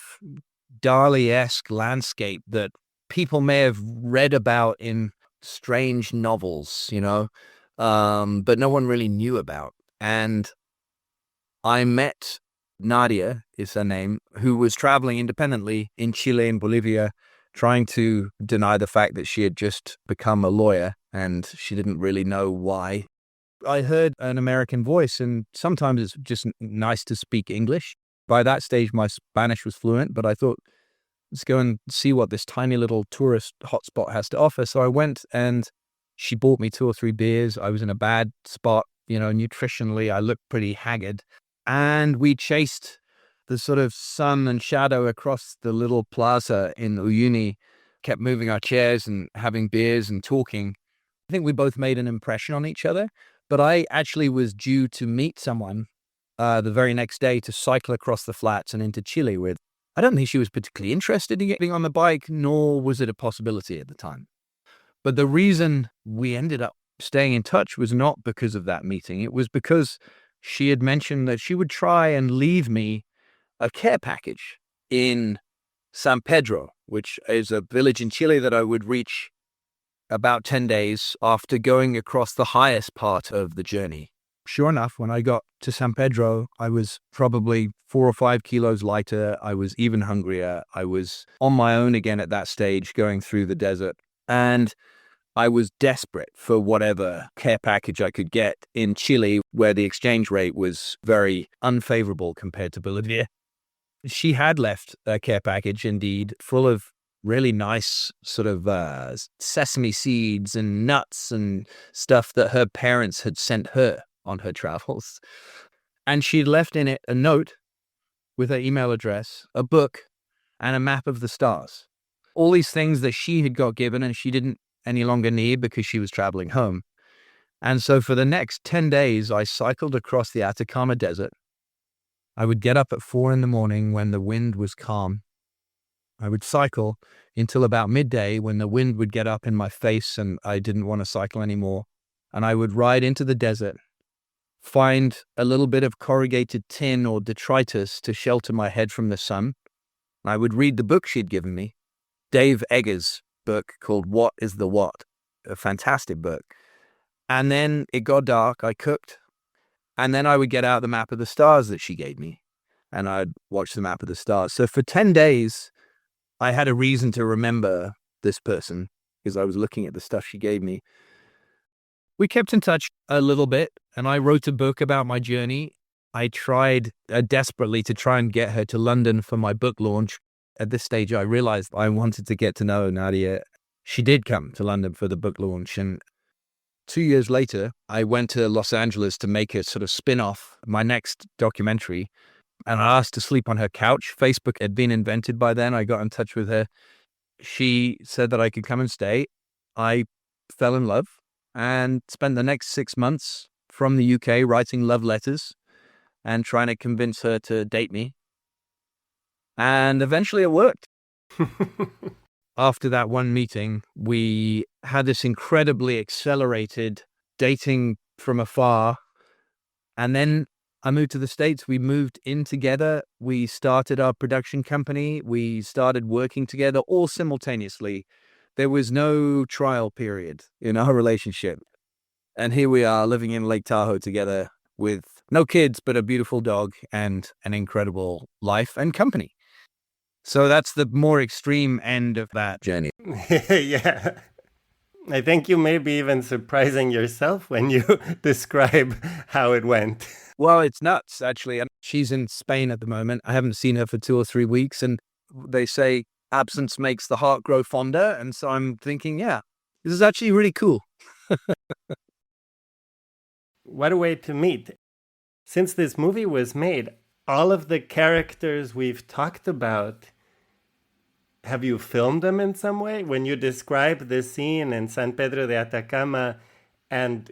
Dali-esque landscape that people may have read about in strange novels, but no one really knew about. And I met Nadia, is her name, who was traveling independently in Chile and Bolivia, trying to deny the fact that she had just become a lawyer and she didn't really know why. I heard an American voice, and sometimes it's just nice to speak English. By that stage, my Spanish was fluent, but I thought, let's go and see what this tiny little tourist hotspot has to offer. So I went, and she bought me 2 or 3 beers. I was in a bad spot, nutritionally. I looked pretty haggard. And we chased the sort of sun and shadow across the little plaza in Uyuni, kept moving our chairs and having beers and talking. I think we both made an impression on each other, but I actually was due to meet someone the very next day to cycle across the flats and into Chile with. I don't think she was particularly interested in getting on the bike, nor was it a possibility at the time. But the reason we ended up staying in touch was not because of that meeting. It was because she had mentioned that she would try and leave me a care package in San Pedro, which is a village in Chile that I would reach about 10 days after going across the highest part of the journey. Sure enough, when I got to San Pedro, I was probably 4 or 5 kilos lighter. I was even hungrier. I was on my own again at that stage, going through the desert. And I was desperate for whatever care package I could get in Chile, where the exchange rate was very unfavorable compared to Bolivia. She had left a care package, indeed, full of really nice sort of sesame seeds and nuts and stuff that her parents had sent her on her travels. And she'd left in it a note with her email address, a book, and a map of the stars. All these things that she had got given and she didn't any longer need because she was traveling home. And so for the next 10 days, I cycled across the Atacama Desert. I would get up at 4 a.m. when the wind was calm. I would cycle until about midday when the wind would get up in my face and I didn't want to cycle anymore. And I would ride into the desert, find a little bit of corrugated tin or detritus to shelter my head from the sun. I would read the book she'd given me, Dave Eggers' book called What is the What? A fantastic book. And then it got dark, I cooked, and then I would get out the map of the stars that she gave me, and I'd watch the map of the stars. So for 10 days, I had a reason to remember this person because I was looking at the stuff she gave me. We kept in touch a little bit, and I wrote a book about my journey. I tried desperately to try and get her to London for my book launch. At this stage, I realized I wanted to get to know Nadia. She did come to London for the book launch, and 2 years later, I went to Los Angeles to make a sort of spin-off, my next documentary, and I asked to sleep on her couch. Facebook had been invented by then. I got in touch with her. She said that I could come and stay. I fell in love and spent the next 6 months from the UK writing love letters and trying to convince her to date me. And eventually it worked. After that one meeting, we had this incredibly accelerated dating from afar. And then I moved to the States. We moved in together. We started our production company. We started working together all simultaneously. There was no trial period in our relationship. And here we are living in Lake Tahoe together with no kids, but a beautiful dog and an incredible life and company. So that's the more extreme end of that journey. Yeah. I think you may be even surprising yourself when you describe how it went. Well, it's nuts, actually. And she's in Spain at the moment. I haven't seen her for 2 or 3 weeks, and they say absence makes the heart grow fonder. And so I'm thinking, yeah, this is actually really cool. What a way to meet. Since this movie was made, all of the characters we've talked about, have you filmed them in some way? When you describe the scene in San Pedro de Atacama and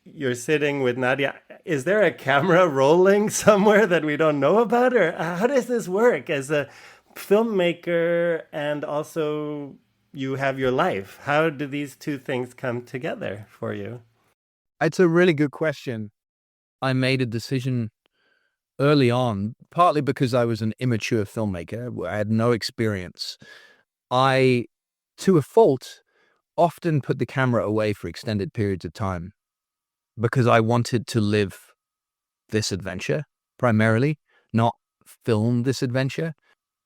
you're sitting with Nadia, is there a camera rolling somewhere that we don't know about? Or how does this work as a filmmaker and also you have your life? How do these two things come together for you? It's a really good question. I made a decision early on, partly because I was an immature filmmaker. I had no experience. I, to a fault, often put the camera away for extended periods of time because I wanted to live this adventure primarily, not film this adventure.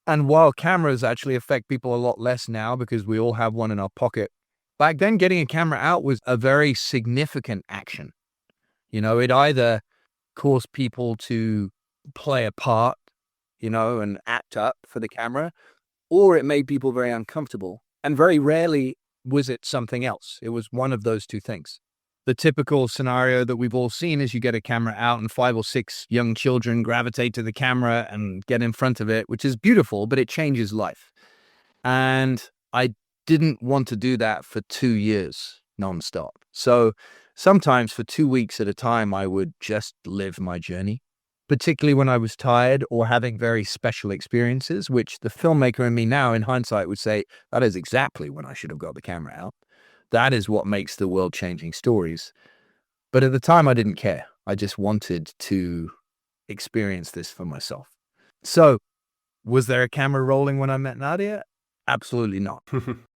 And while cameras actually affect people a lot less now because we all have one in our pocket, back then getting a camera out was a very significant action. You know, it either caused people to play a part, and act up for the camera, or it made people very uncomfortable. And very rarely was it something else. It was one of those two things. The typical scenario that we've all seen is you get a camera out and 5 or 6 young children gravitate to the camera and get in front of it, which is beautiful, but it changes life. And I didn't want to do that for 2 years nonstop. So sometimes for 2 weeks at a time, I would just live my journey, particularly when I was tired or having very special experiences, which the filmmaker in me now, in hindsight, would say, that is exactly when I should have got the camera out. That is what makes the world-changing stories. But at the time, I didn't care. I just wanted to experience this for myself. So, was there a camera rolling when I met Nadia? Absolutely not.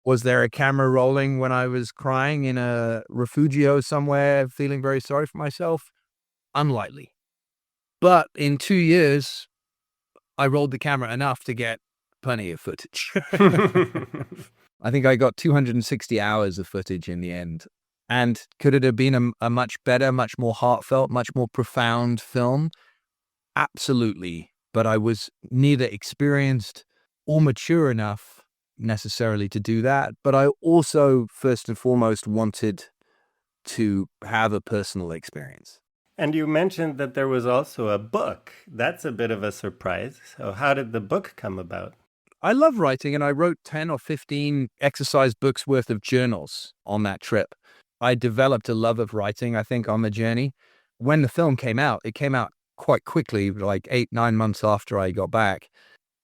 Was there a camera rolling when I was crying in a refugio somewhere, feeling very sorry for myself? Unlikely. But in 2 years, I rolled the camera enough to get plenty of footage. I think I got 260 hours of footage in the end. And could it have been a much better, much more heartfelt, much more profound film? Absolutely. But I was neither experienced or mature enough necessarily to do that. But I also, first and foremost, wanted to have a personal experience. And you mentioned that there was also a book. That's a bit of a surprise. So how did the book come about? I love writing, and I wrote 10 or 15 exercise books worth of journals on that trip. I developed a love of writing, I think, on the journey. When the film came out, it came out quite quickly, like 8-9 months after I got back.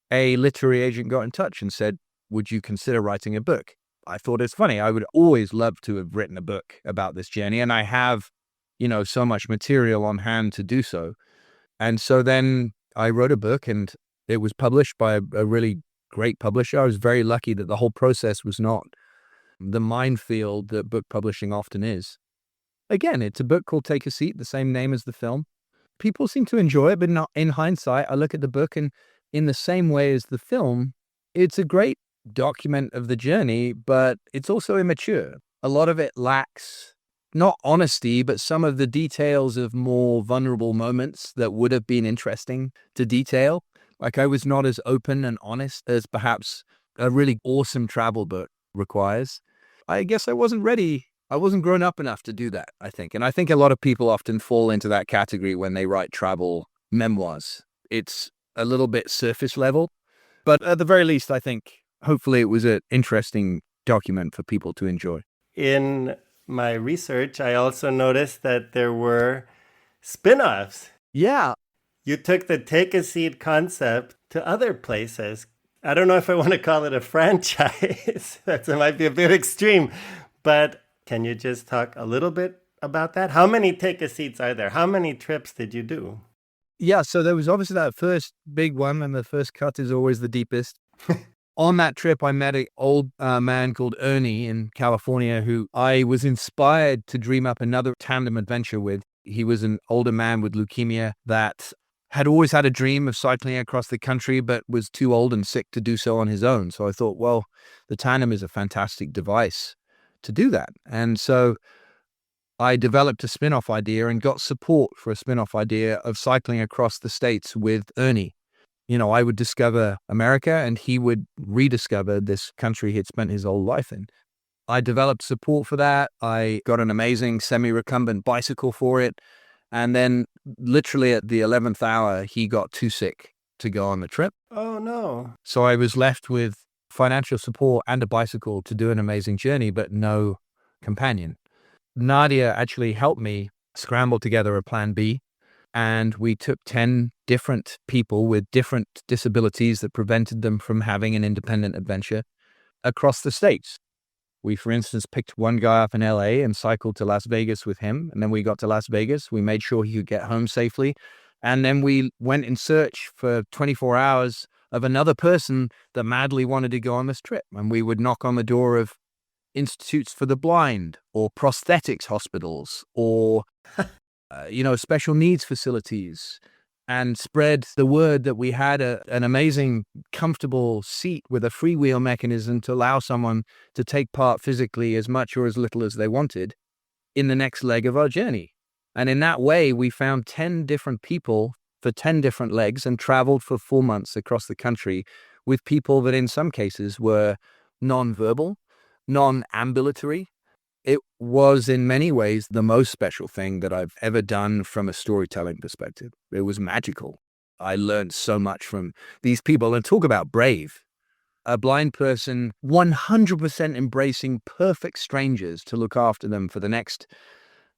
A literary agent got in touch and said, would you consider writing a book? I thought it's funny. I would always love to have written a book about this journey, and I have, so much material on hand to do so. And so then I wrote a book, and it was published by a really great publisher. I was very lucky that the whole process was not the minefield that book publishing often is. Again, it's a book called Take a Seat, the same name as the film. People seem to enjoy it, but not in hindsight. I look at the book, and in the same way as the film, it's a great document of the journey, but it's also immature. A lot of it lacks not honesty, but some of the details of more vulnerable moments that would have been interesting to detail. Like, I was not as open and honest as perhaps a really awesome travel book requires. I guess I wasn't ready. I wasn't grown up enough to do that, I think. And I think a lot of people often fall into that category when they write travel memoirs. It's a little bit surface level, but at the very least, I think hopefully it was an interesting document for people to enjoy. In my research, I also noticed that there were spin-offs. Yeah. You took the Take a Seat concept to other places. I don't know if I want to call it a franchise. That might be a bit extreme. But can you just talk a little bit about that? How many Take a Seats are there? How many trips did you do? Yeah, so there was obviously that first big one, and the first cut is always the deepest. On that trip, I met an old man called Ernie in California who I was inspired to dream up another tandem adventure with. He was an older man with leukemia that had always had a dream of cycling across the country, but was too old and sick to do so on his own. So I thought, well, the tandem is a fantastic device to do that. And so I developed a spin-off idea and got support for a spin-off idea of cycling across the States with Ernie. I would discover America and he would rediscover this country he'd spent his whole life in. I developed support for that. I got an amazing semi-recumbent bicycle for it. And then literally at the 11th hour, he got too sick to go on the trip. Oh, no. So I was left with financial support and a bicycle to do an amazing journey, but no companion. Nadia actually helped me scramble together a plan B. And we took 10 different people with different disabilities that prevented them from having an independent adventure across the States. We, for instance, picked one guy up in LA and cycled to Las Vegas with him. And then we got to Las Vegas. We made sure he could get home safely. And then we went in search for 24 hours of another person that madly wanted to go on this trip. And we would knock on the door of institutes for the blind or prosthetics hospitals or, special needs facilities, and spread the word that we had an amazing, comfortable seat with a freewheel mechanism to allow someone to take part physically as much or as little as they wanted in the next leg of our journey. And in that way, we found 10 different people for 10 different legs and traveled for 4 months across the country with people that in some cases were non-verbal, non-ambulatory. It was in many ways the most special thing that I've ever done from a storytelling perspective. It was magical. I learned so much from these people. And talk about brave. A blind person 100% embracing perfect strangers to look after them for the next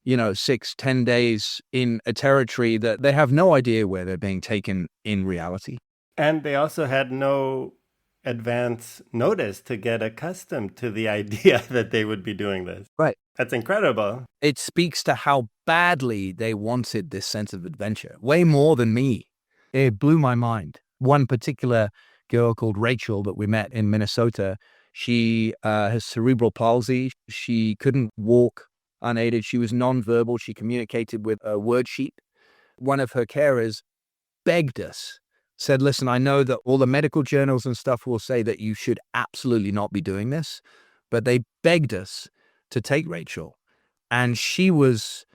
6-10 days in a territory that they have no idea where they're being taken in reality. And they also had no advance notice to get accustomed to the idea that they would be doing this. Right. That's incredible. It speaks to how badly they wanted this sense of adventure, way more than me. It blew my mind. One particular girl called Rachel that we met in Minnesota, she has cerebral palsy. She couldn't walk unaided. She was nonverbal. She communicated with a word sheet. One of her carers begged us, said, listen, I know that all the medical journals and stuff will say that you should absolutely not be doing this, but they begged us to take Rachel. And she was,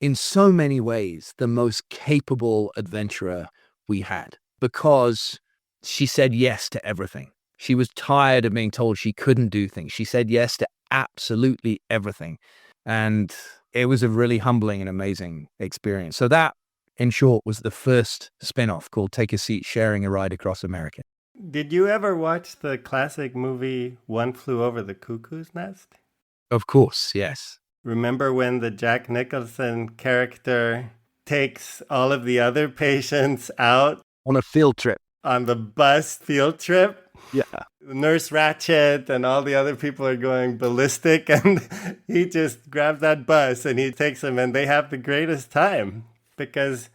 in so many ways, the most capable adventurer we had because she said yes to everything. She was tired of being told she couldn't do things. She said yes to absolutely everything. And it was a really humbling and amazing experience. So that, in short, was the first spin-off called Take a Seat, Sharing a Ride Across America. Did you ever watch the classic movie One Flew Over the Cuckoo's Nest? Of course, yes. Remember when the Jack Nicholson character takes all of the other patients out? On a field trip. On the bus field trip? Yeah. Nurse Ratched and all the other people are going ballistic, and he just grabs that bus and he takes them, and they have the greatest time because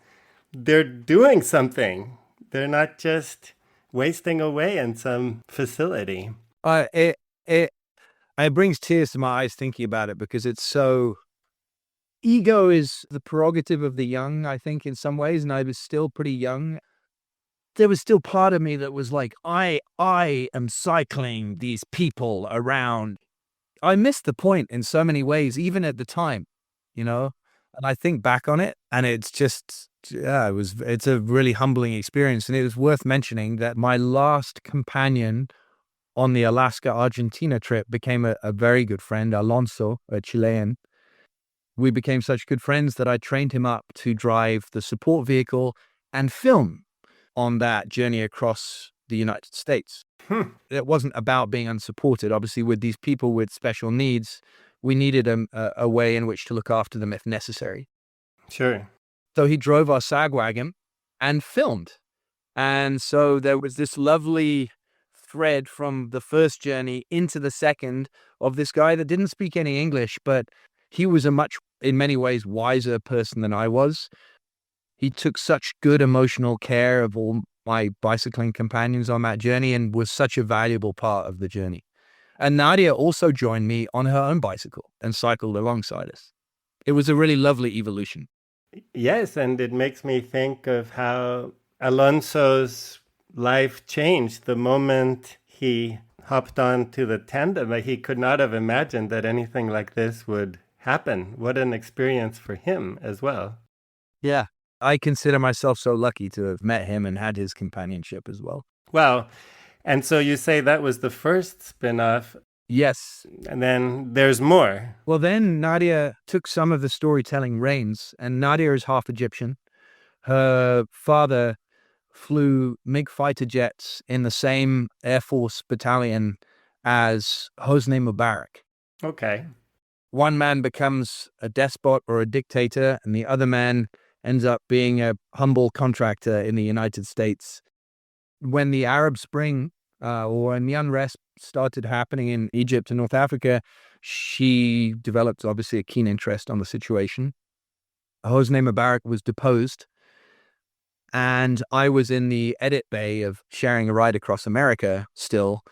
they're doing something. They're not just wasting away in some facility. It brings tears to my eyes thinking about it because it's so... Ego is the prerogative of the young, I think, in some ways, and I was still pretty young. There was still part of me that was like, I am cycling these people around. I missed the point in so many ways, even at the time, and I think back on it and it's just, it's a really humbling experience. And it was worth mentioning that my last companion on the Alaska-Argentina trip became a very good friend, Alonso, a Chilean. We became such good friends that I trained him up to drive the support vehicle and film on that journey across the United States. It wasn't about being unsupported. Obviously, with these people with special needs, we needed a way in which to look after them if necessary. Sure. So he drove our sag wagon and filmed. And so there was this lovely thread from the first journey into the second of this guy that didn't speak any English, but he was a much, in many ways, wiser person than I was. He took such good emotional care of all my bicycling companions on that journey and was such a valuable part of the journey. And Nadia also joined me on her own bicycle and cycled alongside us. It was a really lovely evolution. Yes, and it makes me think of how Alonso's life changed the moment he hopped on to the tandem. He could not have imagined that anything like this would happen. What an experience for him as well. Yeah. I consider myself so lucky to have met him and had his companionship as well. Wow. And so you say that was the first spinoff. Yes. And then there's more. Well, then Nadia took some of the storytelling reins, and Nadia is half Egyptian. Her father flew MiG fighter jets in the same Air Force battalion as Hosni Mubarak. Okay. One man becomes a despot or a dictator, and the other man ends up being a humble contractor in the United States. When the Arab Spring or when the unrest started happening in Egypt and North Africa, she developed obviously a keen interest on the situation. Hosni Mubarak was deposed, and I was in the edit bay of sharing a ride across America still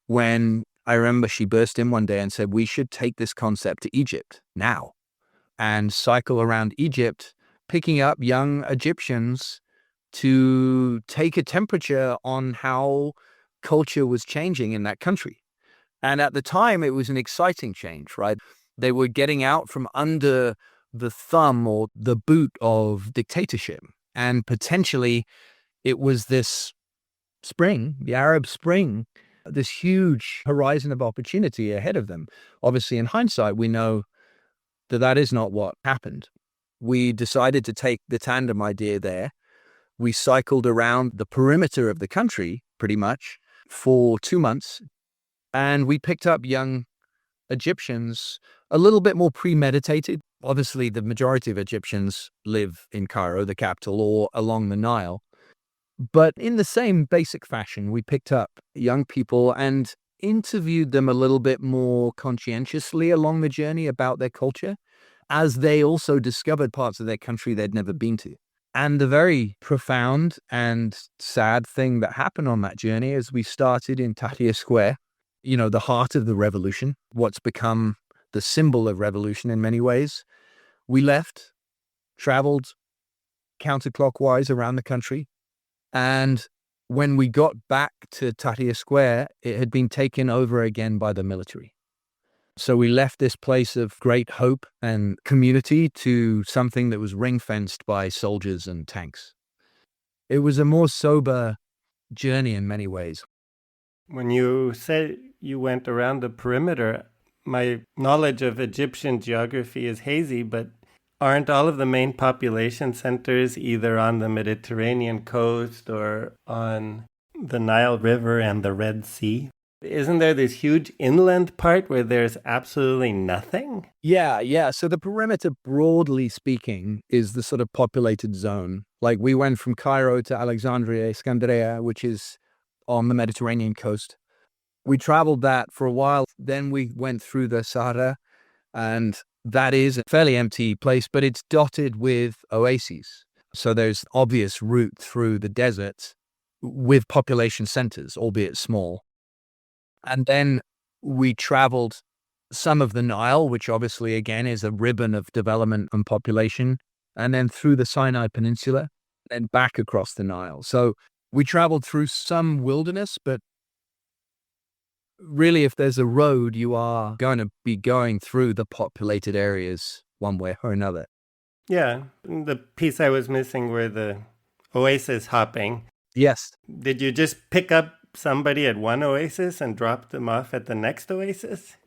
when I remember she burst in one day and said, we should take this concept to Egypt now and cycle around Egypt, picking up young Egyptians to take a temperature on how culture was changing in that country. And at the time, it was an exciting change, right? They were getting out from under the thumb or the boot of dictatorship. And potentially, it was this spring, the Arab Spring, this huge horizon of opportunity ahead of them. Obviously, in hindsight, we know that that is not what happened. We decided to take the tandem idea there. We cycled around the perimeter of the country, pretty much, for 2 months. And we picked up young Egyptians, a little bit more premeditated. Obviously, the majority of Egyptians live in Cairo, the capital, or along the Nile. But in the same basic fashion, we picked up young people and interviewed them a little bit more conscientiously along the journey about their culture, as they also discovered parts of their country they'd never been to. And the very profound and sad thing that happened on that journey is we started in Tahrir Square, you know, the heart of the revolution, what's become the symbol of revolution in many ways. We left, traveled counterclockwise around the country. And when we got back to Tahrir Square, it had been taken over again by the military. So we left this place of great hope and community to something that was ring-fenced by soldiers and tanks. It was a more sober journey in many ways. When you said you went around the perimeter, my knowledge of Egyptian geography is hazy, but aren't all of the main population centers either on the Mediterranean coast or on the Nile River and the Red Sea? Isn't there this huge inland part where there's absolutely nothing? Yeah. So the perimeter, broadly speaking, is the sort of populated zone. Like we went from Cairo to Alexandria, Iskandria, which is on the Mediterranean coast. We traveled that for a while. Then we went through the Sahara, and that is a fairly empty place, but it's dotted with oases. So there's obvious route through the desert with population centers, albeit small. And then we traveled some of the Nile, which obviously, again, is a ribbon of development and population, and then through the Sinai Peninsula, and back across the Nile. So we traveled through some wilderness, but really, if there's a road, you are going to be going through the populated areas one way or another. Yeah, the piece I was missing were the oasis hopping. Yes. Did you just pick up somebody at one oasis and drop them off at the next oasis?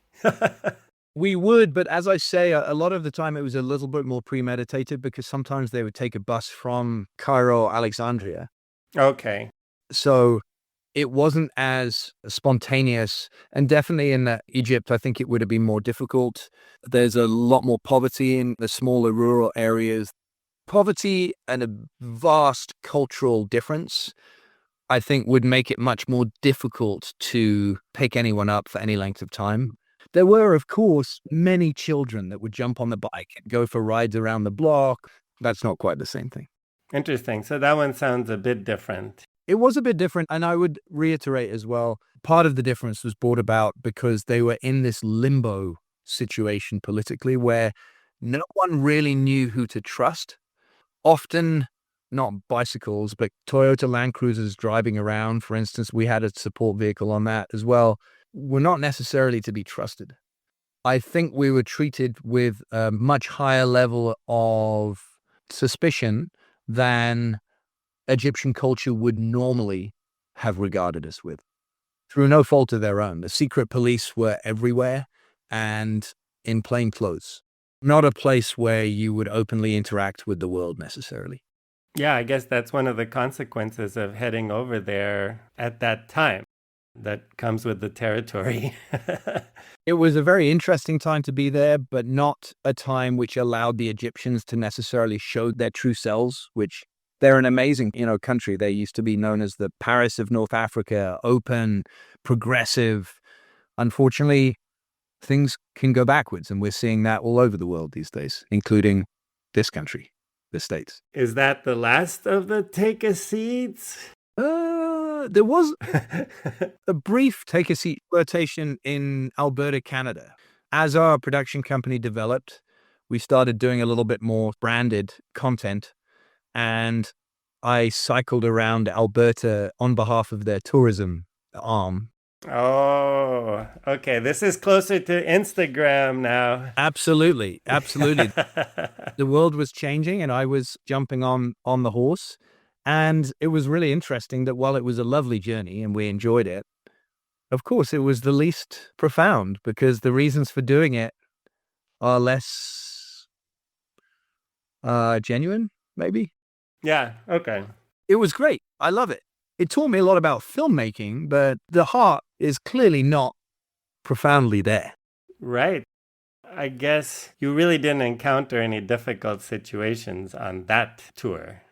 We would, but as I say, a lot of the time it was a little bit more premeditated because sometimes they would take a bus from Cairo, Alexandria. Okay. So it wasn't as spontaneous, and definitely in Egypt, I think it would have been more difficult. There's a lot more poverty in the smaller rural areas. Poverty and a vast cultural difference, I think, would make it much more difficult to pick anyone up for any length of time. There were, of course, many children that would jump on the bike and go for rides around the block. That's not quite the same thing. Interesting. So that one sounds a bit different. It was a bit different, and I would reiterate as well, part of the difference was brought about because they were in this limbo situation politically where no one really knew who to trust. Often not bicycles, but Toyota Land Cruisers driving around, for instance, we had a support vehicle on that as well, were not necessarily to be trusted. I think we were treated with a much higher level of suspicion than Egyptian culture would normally have regarded us with, through no fault of their own. The secret police were everywhere and in plain clothes. Not a place where you would openly interact with the world necessarily. Yeah, I guess that's one of the consequences of heading over there at that time. That comes with the territory. It was a very interesting time to be there, but not a time which allowed the Egyptians to necessarily show their true selves, which they're an amazing, country. They used to be known as the Paris of North Africa, open, progressive. Unfortunately, things can go backwards, and we're seeing that all over the world these days, including this country, the States. Is that the last of the take a seats? There was a brief take a seat flirtation in Alberta, Canada. As our production company developed, we started doing a little bit more branded content, and I cycled around Alberta on behalf of their tourism arm. Oh, okay. This is closer to Instagram now. Absolutely. The world was changing, and I was jumping on the horse. And it was really interesting that while it was a lovely journey and we enjoyed it, of course, it was the least profound because the reasons for doing it are less genuine, maybe. Yeah, okay. It was great. I love it. It taught me a lot about filmmaking, but the heart is clearly not profoundly there. Right. I guess you really didn't encounter any difficult situations on that tour.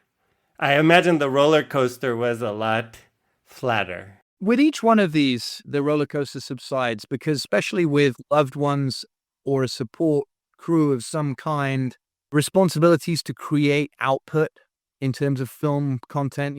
I imagine the roller coaster was a lot flatter. With each one of these, the roller coaster subsides because especially with loved ones or a support crew of some kind, responsibilities to create output in terms of film content,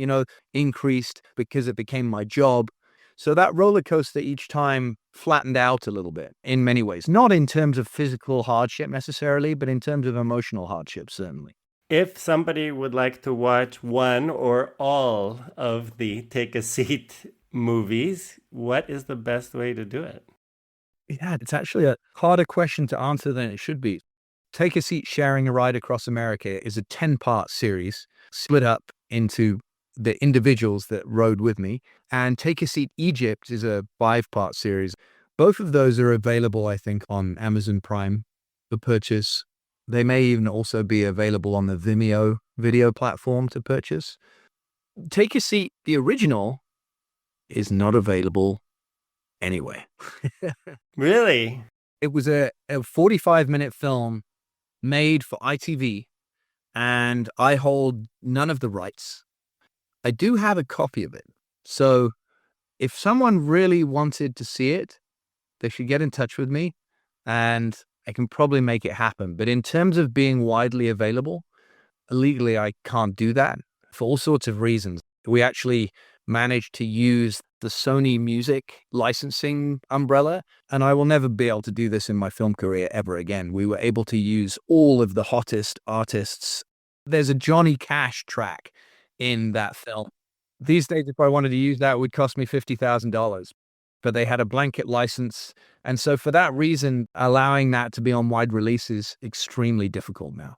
increased because it became my job. So that roller coaster each time flattened out a little bit in many ways, not in terms of physical hardship necessarily, but in terms of emotional hardship, certainly. If somebody would like to watch one or all of the Take a Seat movies, what is the best way to do it? Yeah, it's actually a harder question to answer than it should be. Take a Seat Sharing a Ride Across America is a 10-part series split up into the individuals that rode with me. And Take a Seat Egypt is a 5-part series. Both of those are available, I think, on Amazon Prime for purchase. They may even also be available on the Vimeo video platform to purchase. Take a Seat, the original, is not available anyway. Really? It was a 45-minute film made for ITV, and I hold none of the rights. I do have a copy of it. So if someone really wanted to see it, they should get in touch with me, and I can probably make it happen. But in terms of being widely available, legally, I can't do that for all sorts of reasons. We actually managed to use the Sony Music licensing umbrella, and I will never be able to do this in my film career ever again. We were able to use all of the hottest artists. There's a Johnny Cash track in that film. These days, if I wanted to use that, it would cost me $50,000. But they had a blanket license. And so for that reason, allowing that to be on wide release is extremely difficult now.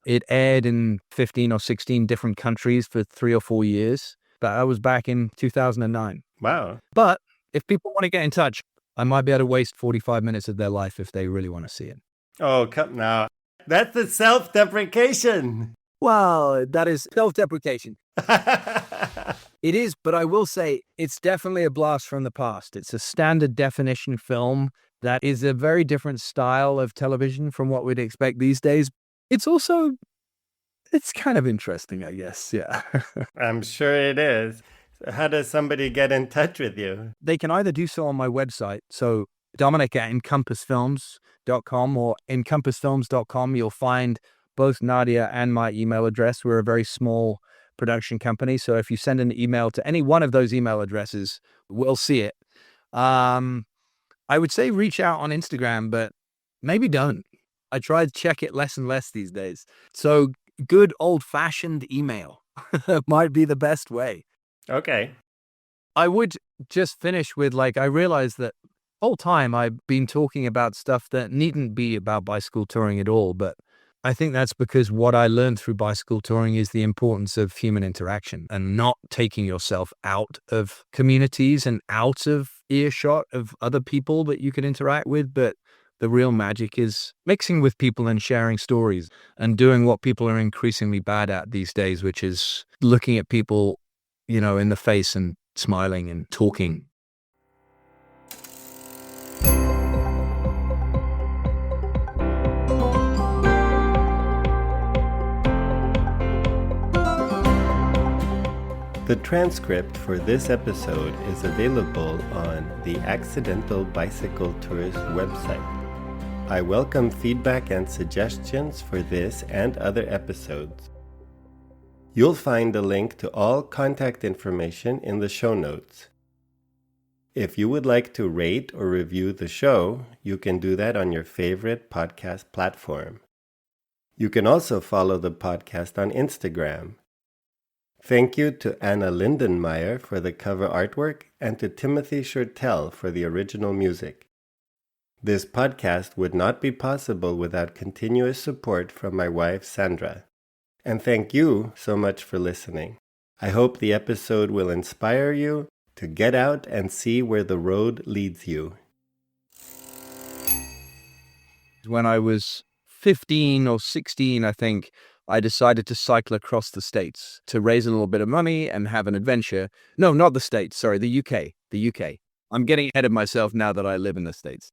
It aired in 15 or 16 different countries for 3 or 4 years. That was back in 2009. Wow. But if people want to get in touch, I might be able to waste 45 minutes of their life if they really want to see it. Oh, come now. That's the self-deprecation. Well, that is self-deprecation. It is, but I will say it's definitely a blast from the past. It's a standard definition film that is a very different style of television from what we'd expect these days. It's kind of interesting, I guess. Yeah. I'm sure it is. How does somebody get in touch with you? They can either do so on my website. So Dominic at encompassfilms.com or encompassfilms.com. You'll find both Nadia and my email address. We're a very small production company. So if you send an email to any one of those email addresses, we'll see it. I would say reach out on Instagram, but maybe don't. I try to check it less and less these days. So good old-fashioned email. might be the best way. Okay. I would just finish with, I realized that whole time I've been talking about stuff that needn't be about bicycle touring at all, but I think that's because what I learned through bicycle touring is the importance of human interaction and not taking yourself out of communities and out of earshot of other people that you can interact with. But the real magic is mixing with people and sharing stories and doing what people are increasingly bad at these days, which is looking at people, in the face and smiling and talking. The transcript for this episode is available on the Accidental Bicycle Tours website. I welcome feedback and suggestions for this and other episodes. You'll find a link to all contact information in the show notes. If you would like to rate or review the show, you can do that on your favorite podcast platform. You can also follow the podcast on Instagram. Thank you to Anna Lindenmeyer for the cover artwork and to Timothy Shurtell for the original music. This podcast would not be possible without continuous support from my wife Sandra. And thank you so much for listening. I hope the episode will inspire you to get out and see where the road leads you. When I was 15 or 16, I think, I decided to cycle across the States to raise a little bit of money and have an adventure. No, not the States. Sorry, the UK. I'm getting ahead of myself now that I live in the States.